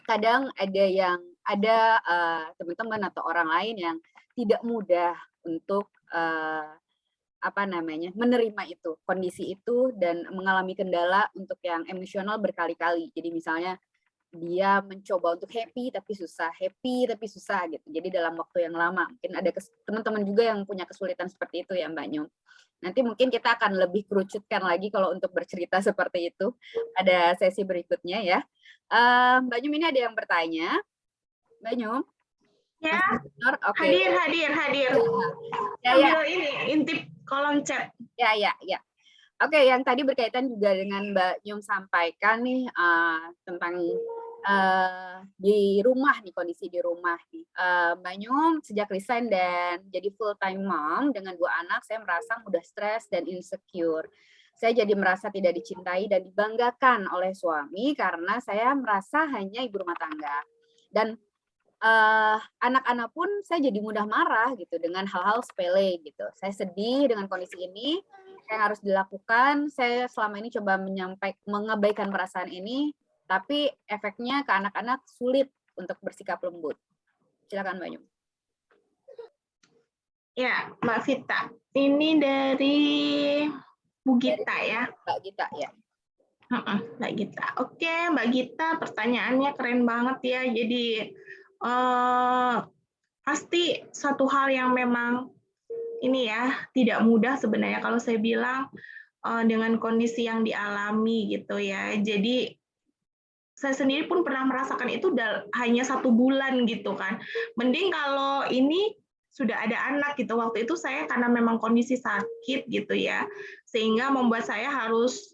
Kadang ada teman-teman atau orang lain yang tidak mudah untuk menerima itu, kondisi itu dan mengalami kendala untuk yang emosional berkali-kali. Jadi misalnya dia mencoba untuk happy tapi susah gitu. Jadi dalam waktu yang lama. Mungkin ada teman-teman juga yang punya kesulitan seperti itu ya Mbak Nyum. Nanti mungkin kita akan lebih kerucutkan lagi kalau untuk bercerita seperti itu pada sesi berikutnya ya. Mbak Nyum ini ada yang bertanya. Mbak Nyum? Ya. Okay. Hadir. Ya. Ini intip kolom chat. Ya. Oke, yang tadi berkaitan juga dengan Mbak Nyum sampaikan nih tentang di rumah nih, kondisi di rumah nih. Mbak Nyum sejak resign dan jadi full time mom dengan 2 anak, saya merasa mudah stres dan insecure. Saya jadi merasa tidak dicintai dan dibanggakan oleh suami karena saya merasa hanya ibu rumah tangga. Dan anak-anak pun saya jadi mudah marah gitu dengan hal-hal sepele gitu. Saya sedih dengan kondisi ini, yang harus dilakukan, saya selama ini coba mengabaikan perasaan ini, tapi efeknya ke anak-anak sulit untuk bersikap lembut. Silakan Mbak Nyum. Ya, Mbak Vita. Ini dari Bu Gita ya. Mbak Gita ya. Mbak Gita. Oke, Mbak Gita, pertanyaannya keren banget ya. Jadi pasti satu hal yang memang ini ya tidak mudah sebenarnya kalau saya bilang dengan kondisi yang dialami gitu ya. Jadi saya sendiri pun pernah merasakan itu hanya 1 bulan gitu kan. Mending kalau ini sudah ada anak gitu. Waktu itu saya karena memang kondisi sakit gitu ya, sehingga membuat saya harus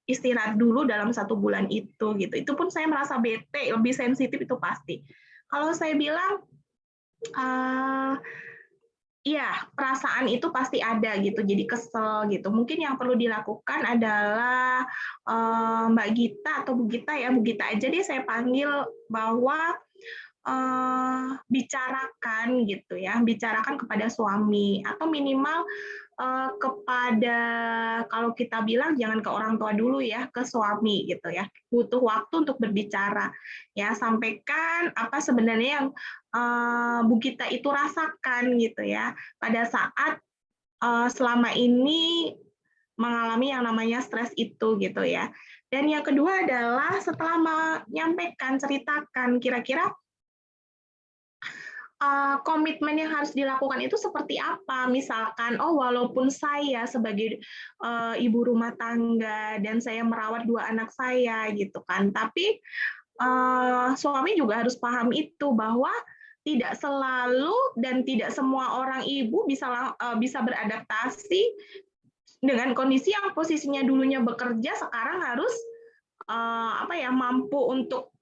istirahat dulu dalam 1 bulan itu gitu. Itu pun saya merasa bete, lebih sensitif itu pasti. Kalau saya bilang, iya, perasaan itu pasti ada gitu, jadi kesel gitu. Mungkin yang perlu dilakukan adalah Mbak Gita atau Bu Gita ya, Bu Gita aja deh saya panggil, bahwa bicarakan gitu ya, bicarakan kepada suami atau minimal kepada, kalau kita bilang jangan ke orang tua dulu ya, ke suami gitu ya. Butuh waktu untuk berbicara ya, sampaikan apa sebenarnya yang Bu Gita itu rasakan gitu ya pada saat selama ini mengalami yang namanya stres itu gitu ya. Dan yang kedua adalah setelah menyampaikan, ceritakan kira-kira komitmen yang harus dilakukan itu seperti apa. Misalkan, oh walaupun saya sebagai ibu rumah tangga dan saya merawat 2 anak saya gitu kan, tapi suami juga harus paham itu bahwa tidak selalu dan tidak semua orang ibu bisa beradaptasi dengan kondisi yang posisinya dulunya bekerja, sekarang harus mampu untuk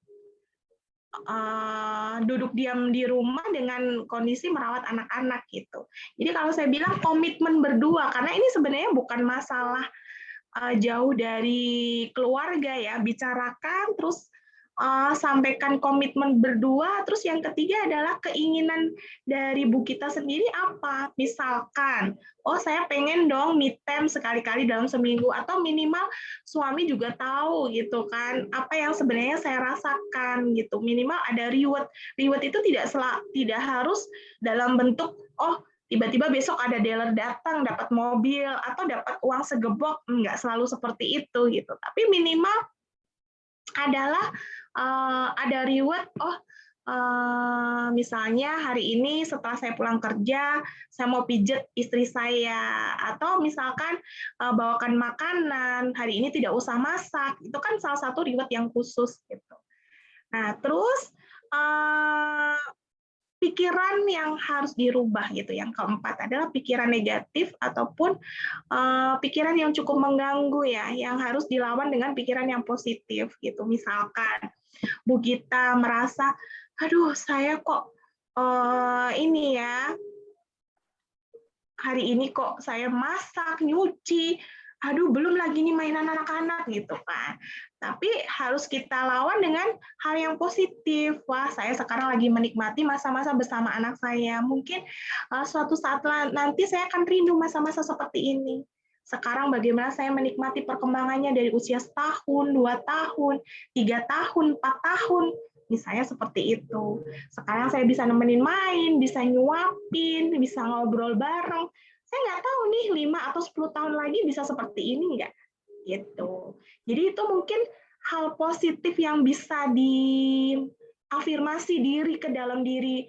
duduk diam di rumah dengan kondisi merawat anak-anak gitu. Jadi kalau saya bilang komitmen berdua, karena ini sebenarnya bukan masalah jauh dari keluarga ya, bicarakan terus sampaikan komitmen berdua. Terus yang ketiga adalah keinginan dari Bu Gita sendiri apa? Misalkan, oh saya pengen dong me time sekali-kali dalam seminggu, atau minimal suami juga tahu gitu kan apa yang sebenarnya saya rasakan gitu. Minimal ada reward. Reward itu tidak harus dalam bentuk oh tiba-tiba besok ada dealer datang dapat mobil atau dapat uang segebok, enggak selalu seperti itu gitu. Tapi minimal adalah ada reward, misalnya hari ini setelah saya pulang kerja, saya mau pijet istri saya, atau misalkan bawakan makanan, hari ini tidak usah masak, itu kan salah satu reward yang khusus gitu. Nah, terus pikiran yang harus dirubah gitu. Yang keempat adalah pikiran negatif ataupun pikiran yang cukup mengganggu ya, yang harus dilawan dengan pikiran yang positif gitu. Misalkan Bu Gita merasa, aduh saya kok ini ya, hari ini kok saya masak, nyuci, aduh belum lagi nih mainan anak-anak gitu kan. Tapi harus kita lawan dengan hal yang positif. Wah, saya sekarang lagi menikmati masa-masa bersama anak saya. Mungkin suatu saat nanti saya akan rindu masa-masa seperti ini. Sekarang bagaimana saya menikmati perkembangannya dari usia setahun, 2 tahun, 3 tahun, 4 tahun. Misalnya seperti itu. Sekarang saya bisa nemenin main, bisa nyuapin, bisa ngobrol bareng. Saya nggak tahu nih 5 atau 10 tahun lagi bisa seperti ini nggak? Gitu. Jadi itu mungkin hal positif yang bisa diafirmasi diri ke dalam diri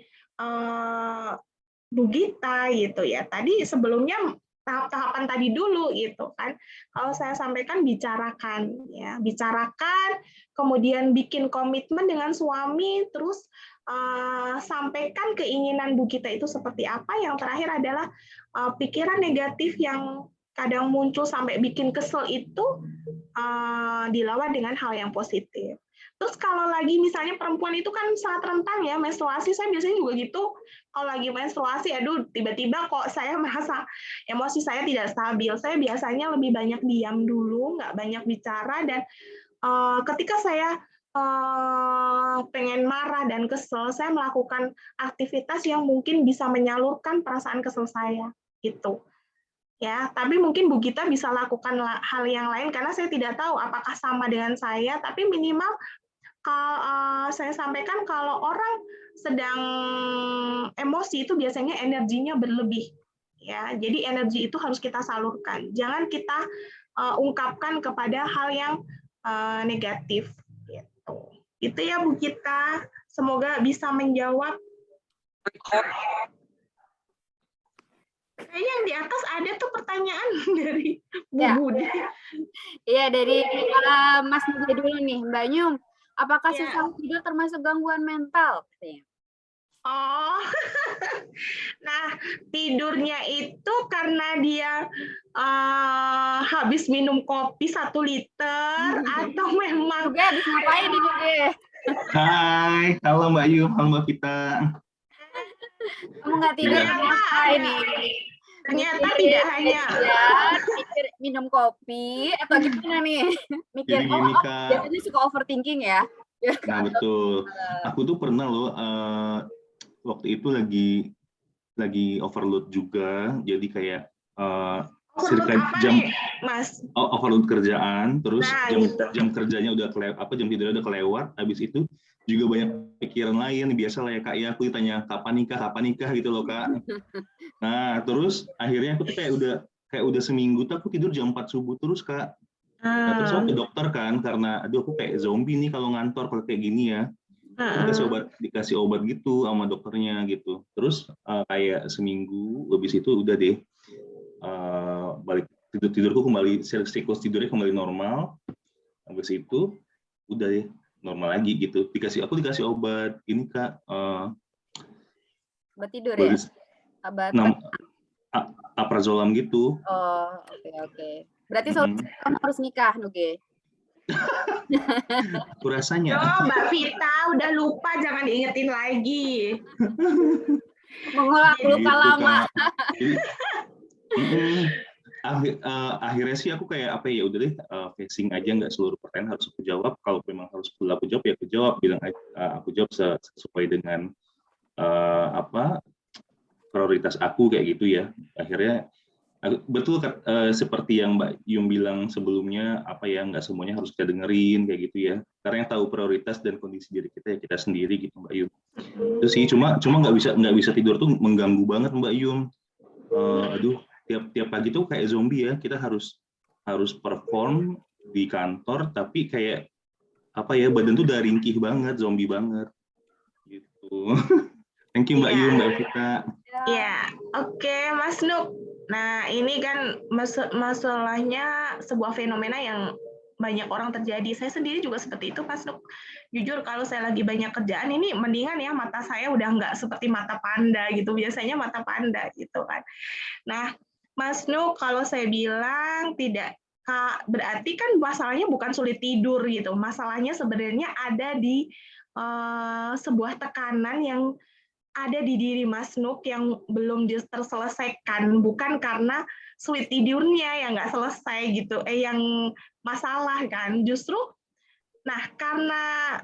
Bu Gita gitu ya. Tadi sebelumnya tahap-tahapan tadi dulu gitu kan. Kalau saya sampaikan bicarakan ya, bicarakan, kemudian bikin komitmen dengan suami, terus sampaikan keinginan Bu Gita itu seperti apa. Yang terakhir adalah pikiran negatif yang kadang muncul sampai bikin kesel itu dilawan dengan hal yang positif. Terus kalau lagi misalnya perempuan itu kan sangat rentan ya menstruasi, saya biasanya juga gitu. Kalau lagi menstruasi, aduh tiba-tiba kok saya merasa emosi saya tidak stabil. Saya biasanya lebih banyak diam dulu, nggak banyak bicara, dan ketika saya pengen marah dan kesel, saya melakukan aktivitas yang mungkin bisa menyalurkan perasaan kesel saya, gitu. Ya, tapi mungkin Bu Gita bisa lakukan hal yang lain karena saya tidak tahu apakah sama dengan saya, tapi minimal saya sampaikan kalau orang sedang emosi itu biasanya energinya berlebih. Ya, jadi energi itu harus kita salurkan. Jangan kita ungkapkan kepada hal yang negatif. Gitu. Itu ya Bu Gita. Semoga bisa menjawab. Kayaknya yang di atas ada tuh pertanyaan dari Bu Budi. Iya, dari Mas Nuge dulu nih, Mbak Nyum. Apakah susah tidur termasuk gangguan mental? Oh, nah tidurnya itu karena dia habis minum kopi 1 liter atau memang Nuge habis ngapain nih Nuge? Hai, halo Mbak Yu, halo Mbak Vita. Kamu nggak tidur apa ini? Ternyata tidak hanya mikir minum kopi atau gimana nih? Mikir Jadi gini, Kak. biasanya suka overthinking ya? Nah betul. Aku tuh pernah loh waktu itu lagi overload juga, jadi kayak overload kerjaan, terus jam kerjanya udah jam tidurnya udah kelewat, habis itu juga banyak pikiran lain, biasa lah ya Kak ya, aku ditanya kapan nikah gitu loh Kak. Nah terus akhirnya aku tuh kayak udah seminggu tuh aku tidur jam 4 subuh terus Kak. Nah, terus aku ke dokter kan, karena aduh aku kayak zombie nih kalau ngantor kalau kayak gini ya. Dikasih obat gitu sama dokternya gitu. Terus kayak seminggu habis itu udah deh balik tidurku kembali, siklus tidurnya kembali normal. Habis itu udah deh normal lagi gitu. Aku dikasih obat ini Kak. Obat tidur ya? Obat aprazolam gitu. Oh, oke. Berarti kamu harus nikah, Nuge. Aku rasanya. Mbak Vita udah lupa, jangan diingetin lagi. Mengulang luka lama. Akhirnya sih aku kayak apa ya udah deh facing aja, nggak seluruh pertanyaan harus aku jawab. Kalau memang harus aku jawab ya aku jawab, bilang aku jawab sesuai dengan prioritas aku kayak gitu ya. Akhirnya betul seperti yang Mbak Yum bilang sebelumnya, nggak semuanya harus kita dengerin kayak gitu ya, karena yang tahu prioritas dan kondisi diri kita ya kita sendiri gitu Mbak Yum. Itu sih cuma nggak bisa tidur tuh mengganggu banget Mbak Yum. Aduh tiap pagi tuh kayak zombie ya, kita harus perform di kantor tapi kayak badan tuh udah ringkih banget, zombie banget gitu. Thank you Mbak Yum, Mbak Vita. Ya, oke Mas Nuk. Nah, ini kan masalahnya sebuah fenomena yang banyak orang terjadi. Saya sendiri juga seperti itu, Mas Nuk. Jujur, kalau saya lagi banyak kerjaan, ini mendingan ya mata saya udah nggak seperti mata panda gitu. Biasanya mata panda gitu kan. Nah, Mas Nuk, kalau saya bilang tidak, berarti kan masalahnya bukan sulit tidur gitu. Masalahnya sebenarnya ada di sebuah tekanan yang ada di diri Mas Nuk yang belum terselesaikan, bukan karena sulit tidurnya yang nggak selesai gitu, yang masalah kan. Justru, nah karena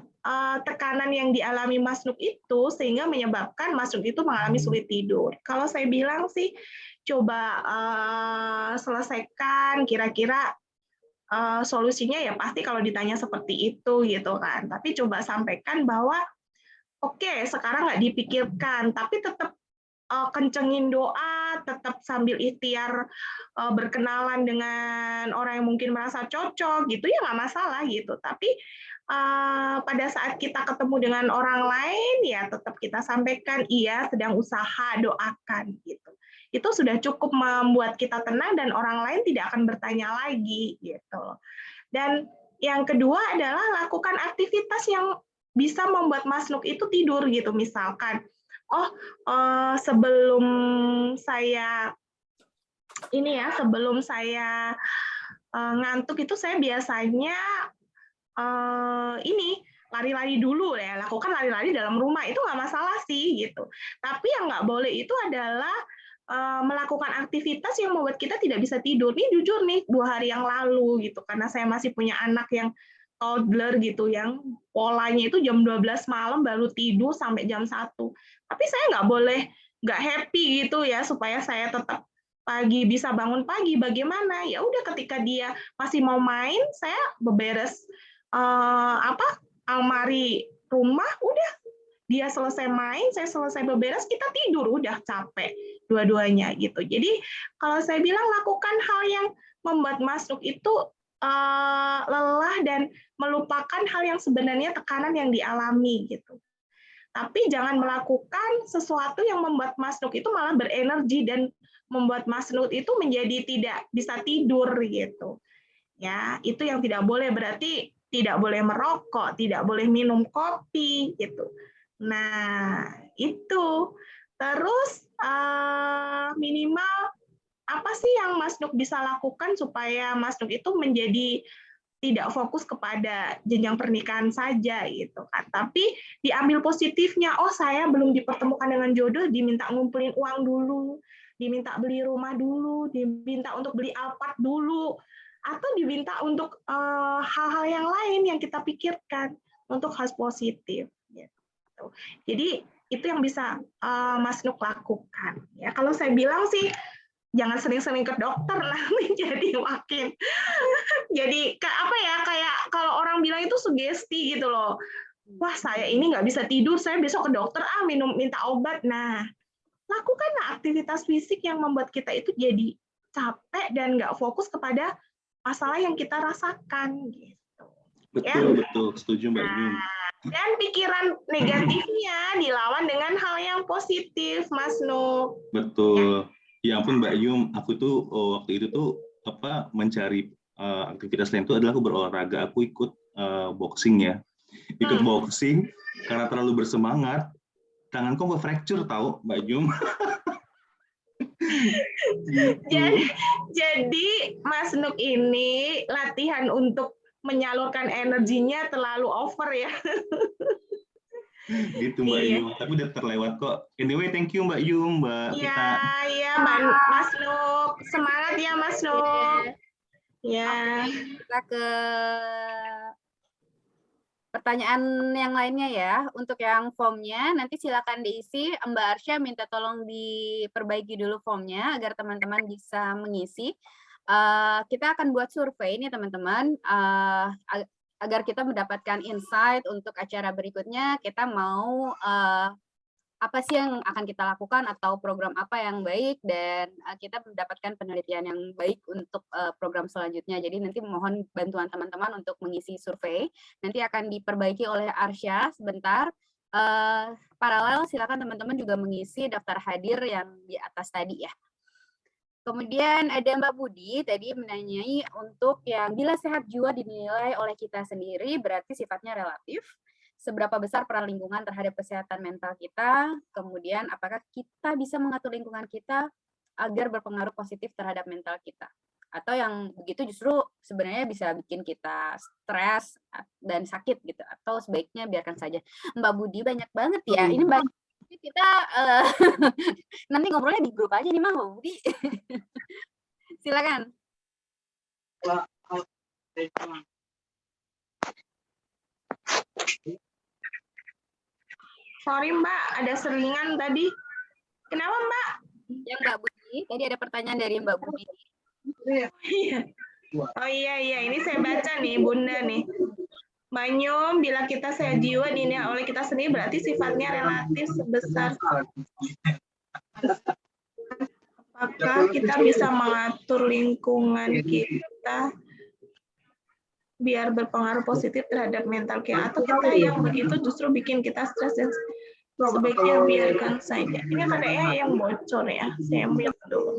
tekanan yang dialami Mas Nuk itu sehingga menyebabkan Mas Nuk itu mengalami sulit tidur. Kalau saya bilang sih, coba selesaikan kira-kira solusinya ya pasti kalau ditanya seperti itu gitu kan. Tapi coba sampaikan bahwa oke, sekarang nggak dipikirkan, tapi tetap kencengin doa, tetap sambil ikhtiar berkenalan dengan orang yang mungkin merasa cocok, gitu ya nggak masalah gitu. Tapi pada saat kita ketemu dengan orang lain, ya tetap kita sampaikan, iya sedang usaha, doakan gitu. Itu sudah cukup membuat kita tenang dan orang lain tidak akan bertanya lagi gitu. Dan yang kedua adalah lakukan aktivitas yang bisa membuat Mas Nuk itu tidur gitu, misalkan, sebelum saya ngantuk itu saya biasanya lari-lari dulu ya, lakukan lari-lari dalam rumah itu nggak masalah sih gitu. Tapi yang nggak boleh itu adalah melakukan aktivitas yang membuat kita tidak bisa tidur. Ini jujur nih 2 hari yang lalu gitu, karena saya masih punya anak yang toddler gitu yang polanya itu jam 12 malam baru tidur sampai jam 1. Tapi saya nggak happy gitu ya supaya saya tetap pagi bisa bangun pagi. Bagaimana? Ya udah ketika dia masih mau main, saya beberes almari rumah, udah dia selesai main, saya selesai beberes, kita tidur, udah capek dua-duanya gitu. Jadi kalau saya bilang lakukan hal yang membuat Masnuk itu lelah dan melupakan hal yang sebenarnya tekanan yang dialami gitu. Tapi jangan melakukan sesuatu yang membuat Masnuk itu malah berenergi dan membuat Masnuk itu menjadi tidak bisa tidur gitu. Ya, itu yang tidak boleh, berarti tidak boleh merokok, tidak boleh minum kopi gitu. Nah, itu. Terus minimal apa sih yang Mas Nuk bisa lakukan supaya Mas Nuk itu menjadi tidak fokus kepada jenjang pernikahan saja gitu kan. Tapi diambil positifnya, oh saya belum dipertemukan dengan jodoh, diminta ngumpulin uang dulu, diminta beli rumah dulu, diminta untuk beli Alphard dulu, atau diminta untuk hal-hal yang lain yang kita pikirkan untuk hal positif. Gitu. Jadi itu yang bisa Mas Nuk lakukan. Ya, kalau saya bilang sih jangan sering-sering ke dokter nanti jadi makin jadi kayak kalau orang bilang itu sugesti gitu loh. Wah saya ini nggak bisa tidur, saya besok ke dokter minta obat. Nah lakukanlah aktivitas fisik yang membuat kita itu jadi capek dan nggak fokus kepada masalah yang kita rasakan gitu. Betul, setuju Mbak Yum. Dan pikiran negatifnya dilawan dengan hal yang positif, Mas Nuk. Betul. Ya ampun Mbak Yum, aku tuh waktu itu tuh mencari aktivitas lain itu adalah aku berolahraga, aku ikut boxing ya. Ikut boxing karena terlalu bersemangat, tanganku kok fracture tahu Mbak Yum. Jadi Mas Nuk ini latihan untuk menyalurkan energinya terlalu over ya. Gitu Mbak Yum, tapi udah terlewat kok. Anyway, thank you Mbak Yum, Mbak Vita. Iya Mas Nuk, semangat ya Mas Nuk. Ya. Kita ke pertanyaan yang lainnya ya. Untuk yang formnya nanti silakan diisi. Mbak Arsya minta tolong diperbaiki dulu formnya agar teman-teman bisa mengisi. Kita akan buat survei nih teman-teman. Agar kita mendapatkan insight untuk acara berikutnya, kita mau apa sih yang akan kita lakukan atau program apa yang baik, dan kita mendapatkan penelitian yang baik untuk program selanjutnya. Jadi nanti mohon bantuan teman-teman untuk mengisi survei. Nanti akan diperbaiki oleh Arsya sebentar. Paralel silakan teman-teman juga mengisi daftar hadir yang di atas tadi ya. Kemudian ada Mbak Budi tadi menanyai untuk yang bila sehat jiwa dinilai oleh kita sendiri berarti sifatnya relatif. Seberapa besar peran lingkungan terhadap kesehatan mental kita? Kemudian apakah kita bisa mengatur lingkungan kita agar berpengaruh positif terhadap mental kita? Atau yang begitu justru sebenarnya bisa bikin kita stres dan sakit gitu. Atau sebaiknya biarkan saja. Mbak Budi banyak banget ya. Ini banyak. Kita nanti ngobrolnya di grup aja nih Mbak Budi. Silakan. Sorry Mbak, ada seringan tadi. Kenapa Mbak? Yang Mbak Budi, tadi ada pertanyaan dari Mbak Budi. Oh iya, ini saya baca nih Bunda nih. Mbak Nyum, bila kita sehat jiwa dinilai oleh kita sendiri berarti sifatnya relatif sebesar. Apakah kita bisa mengatur lingkungan kita biar berpengaruh positif terhadap mental kita, atau kita yang begitu justru bikin kita stres dan sebaiknya biarkan saja. Ini kayaknya yang bocor ya, saya mute dulu.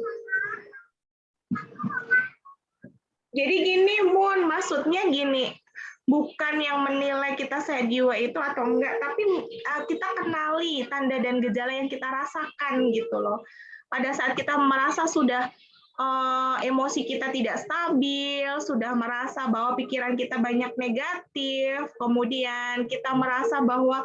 Jadi gini Bun, maksudnya gini, bukan yang menilai kita sehat jiwa itu atau enggak, tapi kita kenali tanda dan gejala yang kita rasakan gitu loh. Pada saat kita merasa sudah emosi kita tidak stabil, sudah merasa bahwa pikiran kita banyak negatif, kemudian kita merasa bahwa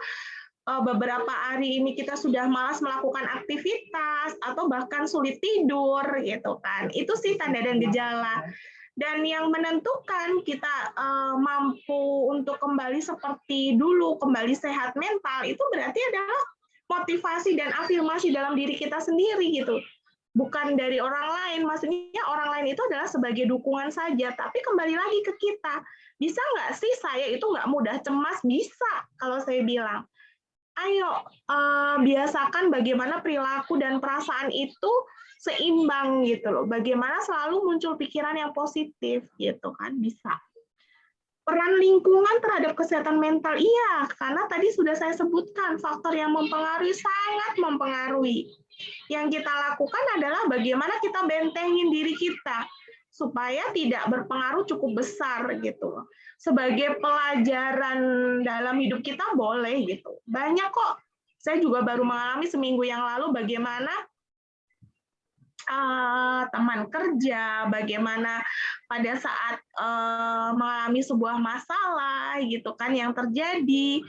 beberapa hari ini kita sudah malas melakukan aktivitas atau bahkan sulit tidur gitu kan. Itu sih tanda dan gejala. Dan yang menentukan kita mampu untuk kembali seperti dulu, kembali sehat mental, itu berarti adalah motivasi dan afirmasi dalam diri kita sendiri gitu. Bukan dari orang lain, maksudnya orang lain itu adalah sebagai dukungan saja, tapi kembali lagi ke kita. Bisa nggak sih saya itu nggak mudah cemas? Bisa, kalau saya bilang. Ayo, biasakan bagaimana perilaku dan perasaan itu seimbang gitu loh. Bagaimana selalu muncul pikiran yang positif gitu kan, bisa. Peran lingkungan terhadap kesehatan mental, iya, karena tadi sudah saya sebutkan faktor yang mempengaruhi, sangat mempengaruhi. Yang kita lakukan adalah bagaimana kita bentengin diri kita supaya tidak berpengaruh cukup besar gitu. Sebagai pelajaran dalam hidup kita boleh gitu. Banyak kok. Saya juga baru mengalami seminggu yang lalu bagaimana teman kerja, bagaimana pada saat mengalami sebuah masalah gitu kan yang terjadi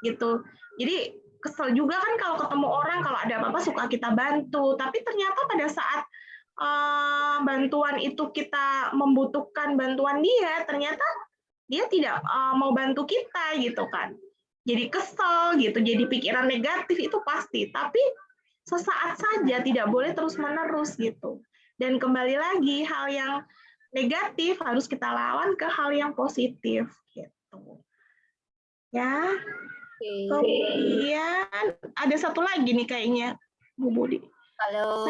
gitu. Jadi kesel juga kan kalau ketemu orang, kalau ada apa-apa suka kita bantu, tapi ternyata pada saat bantuan itu kita membutuhkan bantuan dia, ternyata dia tidak mau bantu kita gitu kan. Jadi kesel gitu, jadi pikiran negatif itu pasti, tapi sesaat saja, tidak boleh terus-menerus gitu. Dan kembali lagi, hal yang negatif harus kita lawan ke hal yang positif gitu. Ya. Kemudian ada satu lagi nih kayaknya, Bu Budi. Kalau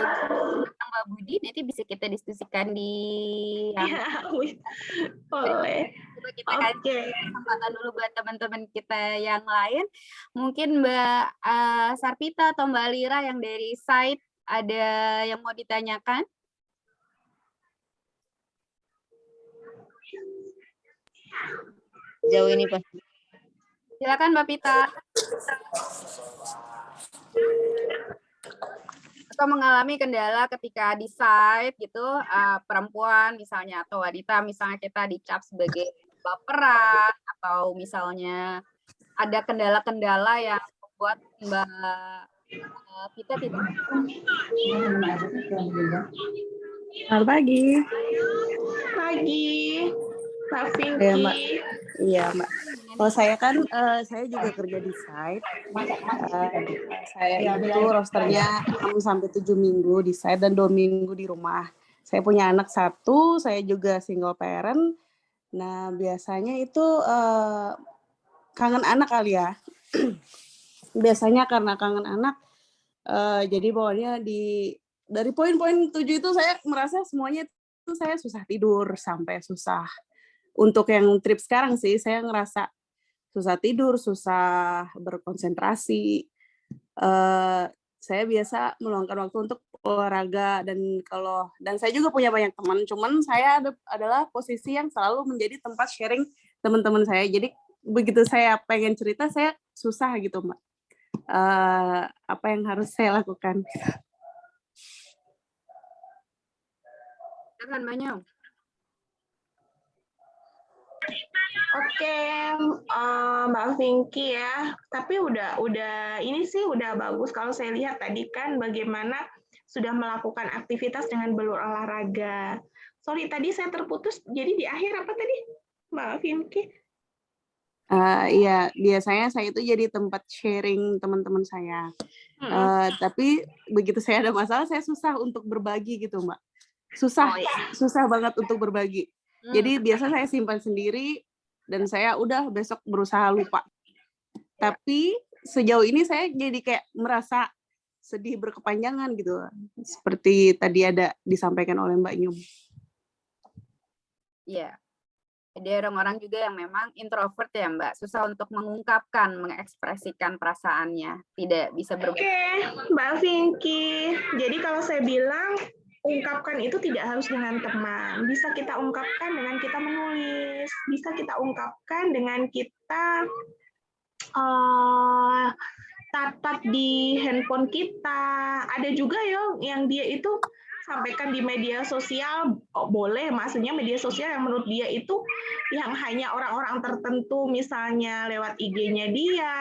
Mbak Budi nanti bisa kita diskusikan di boleh. Coba kita kasih kesempatan dulu buat teman-teman kita yang lain. Mungkin Mbak Sarpita atau Mbak Lira yang dari site ada yang mau ditanyakan? Jauh ini Pak. Silakan Mbak Pita. Atau mengalami kendala ketika di site gitu, perempuan misalnya atau wanita misalnya kita dicap sebagai baperan atau misalnya ada kendala-kendala yang membuat Mbak Pita tidak. Selamat pagi. Pagi, Mbak Pinky. Ya, Mbak. Iya, Mbak. Kalau saya kan, saya juga kerja di site. Saya itu rosternya 6-7 minggu di site dan 2 minggu di rumah. Saya punya anak 1, saya juga single parent. Nah, biasanya itu kangen anak kali ya. Biasanya karena kangen anak, jadi pokoknya dari poin-poin 7 itu saya merasa semuanya itu saya susah tidur, sampai susah. Untuk yang trip sekarang sih, saya ngerasa susah tidur, susah berkonsentrasi. Saya biasa meluangkan waktu untuk olahraga dan saya juga punya banyak teman. Cuman saya adalah posisi yang selalu menjadi tempat sharing teman-teman saya. Jadi begitu saya pengen cerita, saya susah gitu, Mbak. Apa yang harus saya lakukan? Silakan Mbak Nyong. Oke, Mbak Pinky ya. Tapi udah ini sih udah bagus kalau saya lihat tadi kan bagaimana sudah melakukan aktivitas dengan berolahraga. Sorry tadi saya terputus. Jadi di akhir apa tadi, Mbak Pinky? Iya, biasanya saya itu jadi tempat sharing teman-teman saya. Tapi begitu saya ada masalah, saya susah untuk berbagi gitu, Mbak. Susah banget untuk berbagi. Jadi biasa saya simpan sendiri dan saya udah besok berusaha lupa. Tapi sejauh ini saya jadi kayak merasa sedih berkepanjangan gitu. Seperti tadi ada disampaikan oleh Mbak Nyum. Iya. Jadi orang-orang juga yang memang introvert ya Mbak, susah untuk mengungkapkan, mengekspresikan perasaannya, tidak bisa berbagi. Oke, Mbak Pinky. Jadi kalau saya bilang ungkapkan itu tidak harus dengan teman. Bisa kita ungkapkan dengan kita menulis. Bisa kita ungkapkan dengan kita catat di handphone kita. Ada juga yang dia itu sampaikan di media sosial, boleh, maksudnya media sosial yang menurut dia itu yang hanya orang-orang tertentu, misalnya lewat IG-nya dia,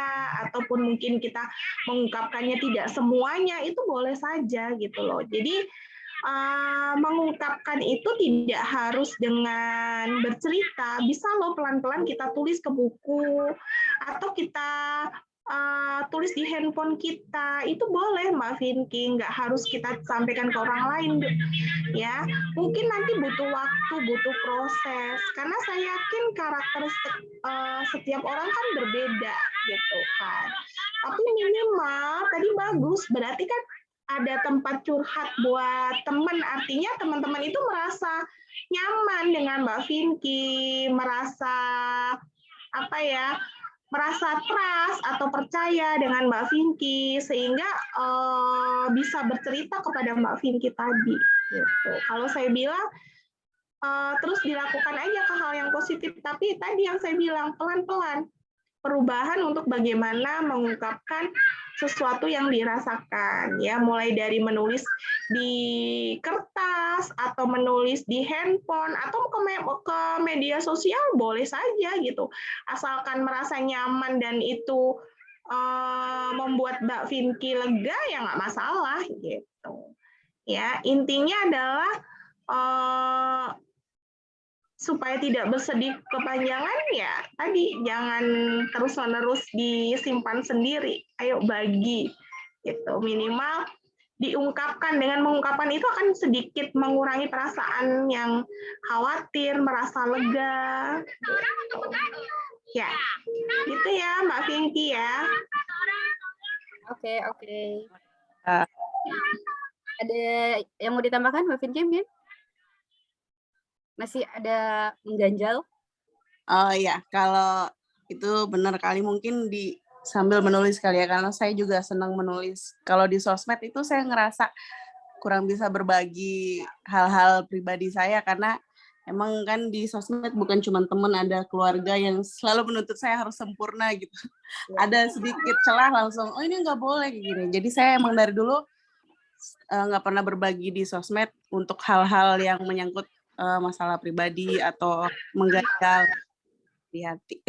ataupun mungkin kita mengungkapkannya tidak semuanya, itu boleh saja gitu loh. Jadi mengungkapkan itu tidak harus dengan bercerita, bisa loh pelan-pelan kita tulis ke buku atau kita tulis di handphone kita, itu boleh Mbak Vinky, nggak harus kita sampaikan ke orang lain ya. Mungkin nanti butuh waktu, butuh proses, karena saya yakin karakteristik setiap orang kan berbeda gitu kan. Tapi minimal tadi bagus, berarti kan ada tempat curhat buat teman, artinya teman-teman itu merasa nyaman dengan Mbak Vinky, merasa merasa trust atau percaya dengan Mbak Vinky, sehingga bisa bercerita kepada Mbak Vinky tadi. Gitu. Kalau saya bilang, terus dilakukan aja ke hal yang positif, tapi tadi yang saya bilang, pelan-pelan. Perubahan untuk bagaimana mengungkapkan sesuatu yang dirasakan, ya, mulai dari menulis di kertas atau menulis di handphone atau ke media sosial boleh saja gitu, asalkan merasa nyaman dan itu membuat Mbak Vinky lega ya nggak masalah gitu. Ya, intinya adalah supaya tidak bersedih kepanjangan, ya tadi jangan terus-menerus disimpan sendiri, ayo bagi gitu, minimal diungkapkan. Dengan mengungkapkan itu akan sedikit mengurangi perasaan yang khawatir, merasa lega gitu. Ya gitu ya Mbak Vinky ya. Oke. Ada yang mau ditambahkan Mbak Vinky mungkin? Masih ada mengganjal? Oh ya, kalau itu benar kali, mungkin sambil menulis kali ya, karena saya juga senang menulis. Kalau di sosmed itu saya ngerasa kurang bisa berbagi hal-hal pribadi saya, karena emang kan di sosmed bukan cuma teman, ada keluarga yang selalu menuntut saya harus sempurna gitu. Ada sedikit celah langsung, oh ini nggak boleh kayak gini. Jadi saya emang dari dulu nggak pernah berbagi di sosmed untuk hal-hal yang menyangkut masalah pribadi atau mengganjal di hati.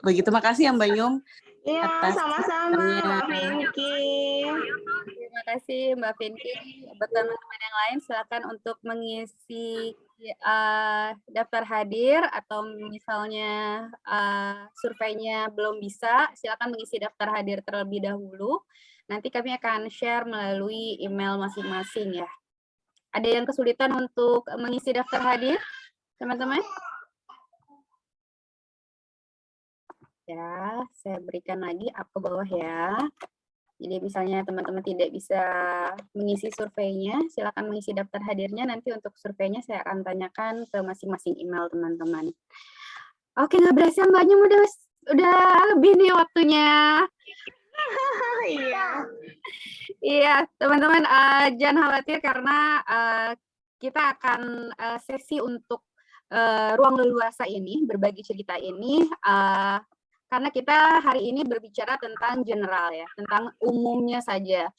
Begitu, makasih ya Mbak Yum. Iya, sama-sama Mbak Vinky. Terima kasih Mbak Vinky. Buat teman-teman yang lain silakan untuk mengisi daftar hadir, atau misalnya surveinya belum bisa, silakan mengisi daftar hadir terlebih dahulu. Nanti kami akan share melalui email masing-masing ya. Ada yang kesulitan untuk mengisi daftar hadir, teman-teman? Ya, saya berikan lagi up ke bawah ya. Jadi misalnya teman-teman tidak bisa mengisi surveinya, silakan mengisi daftar hadirnya. Nanti untuk surveinya saya akan tanyakan ke masing-masing email teman-teman. Oke, nggak berasa Mbak Nyum udah lebih nih waktunya. Iya, teman-teman jangan khawatir, karena kita akan sesi untuk ruang leluasa ini, berbagi cerita ini, karena kita hari ini berbicara tentang general ya, tentang umumnya saja.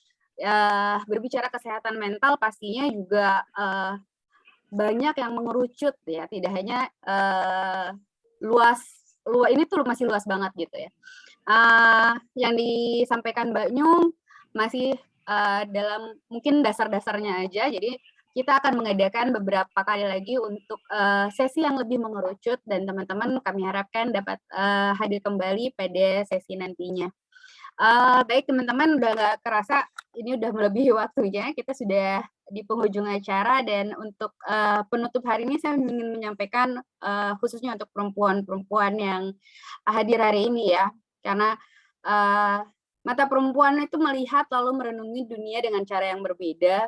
Berbicara kesehatan mental pastinya juga banyak yang mengerucut ya, tidak hanya luas ini tuh masih luas banget gitu ya. Yang disampaikan Mbak Nyum masih dalam mungkin dasar-dasarnya aja, jadi kita akan mengadakan beberapa kali lagi untuk sesi yang lebih mengerucut, dan teman-teman kami harapkan dapat hadir kembali pada sesi nantinya. Baik teman-teman, udah nggak kerasa ini udah melebihi waktunya, kita sudah di penghujung acara, dan untuk penutup hari ini saya ingin menyampaikan khususnya untuk perempuan-perempuan yang hadir hari ini ya, karena mata perempuan itu melihat lalu merenungi dunia dengan cara yang berbeda.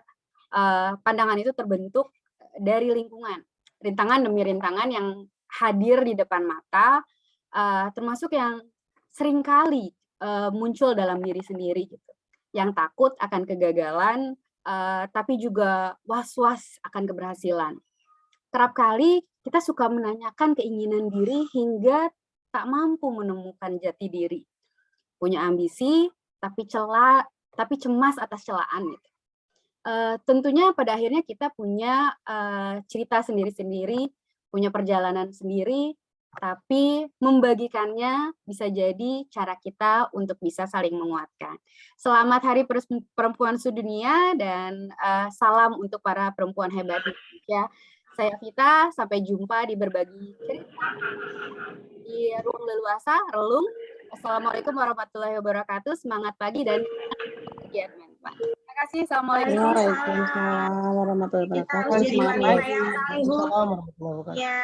Pandangan itu terbentuk dari lingkungan, rintangan demi rintangan yang hadir di depan mata, termasuk yang seringkali muncul dalam diri sendiri gitu, yang takut akan kegagalan, tapi juga was-was akan keberhasilan. Kerap kali kita suka menanyakan keinginan diri hingga tak mampu menemukan jati diri, punya ambisi tapi cemas atas celaan gitu. Tentunya pada akhirnya kita punya cerita sendiri-sendiri, punya perjalanan sendiri, tapi membagikannya bisa jadi cara kita untuk bisa saling menguatkan. Selamat Hari Perempuan Sedunia dan salam untuk para perempuan hebat Indonesia. Saya Vita, sampai jumpa di berbagi cerita di Ruang Leluasa, Relung. Assalamualaikum warahmatullahi wabarakatuh. Semangat pagi dan kegiatan manfaat. Terima kasih. Assalamualaikum. Waalaikumsalam warahmatullahi Kita harus wabarakatuh. jadi Semangat wanita pagi. yang tangguh. Assalamualaikum. Ya,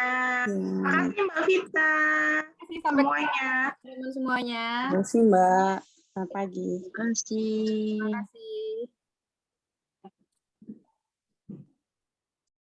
makasih Mbak Vita. Terima kasih sampai Semuanya. teman-teman semuanya. Terima kasih Mbak. Selamat pagi. Terima kasih. Terima kasih.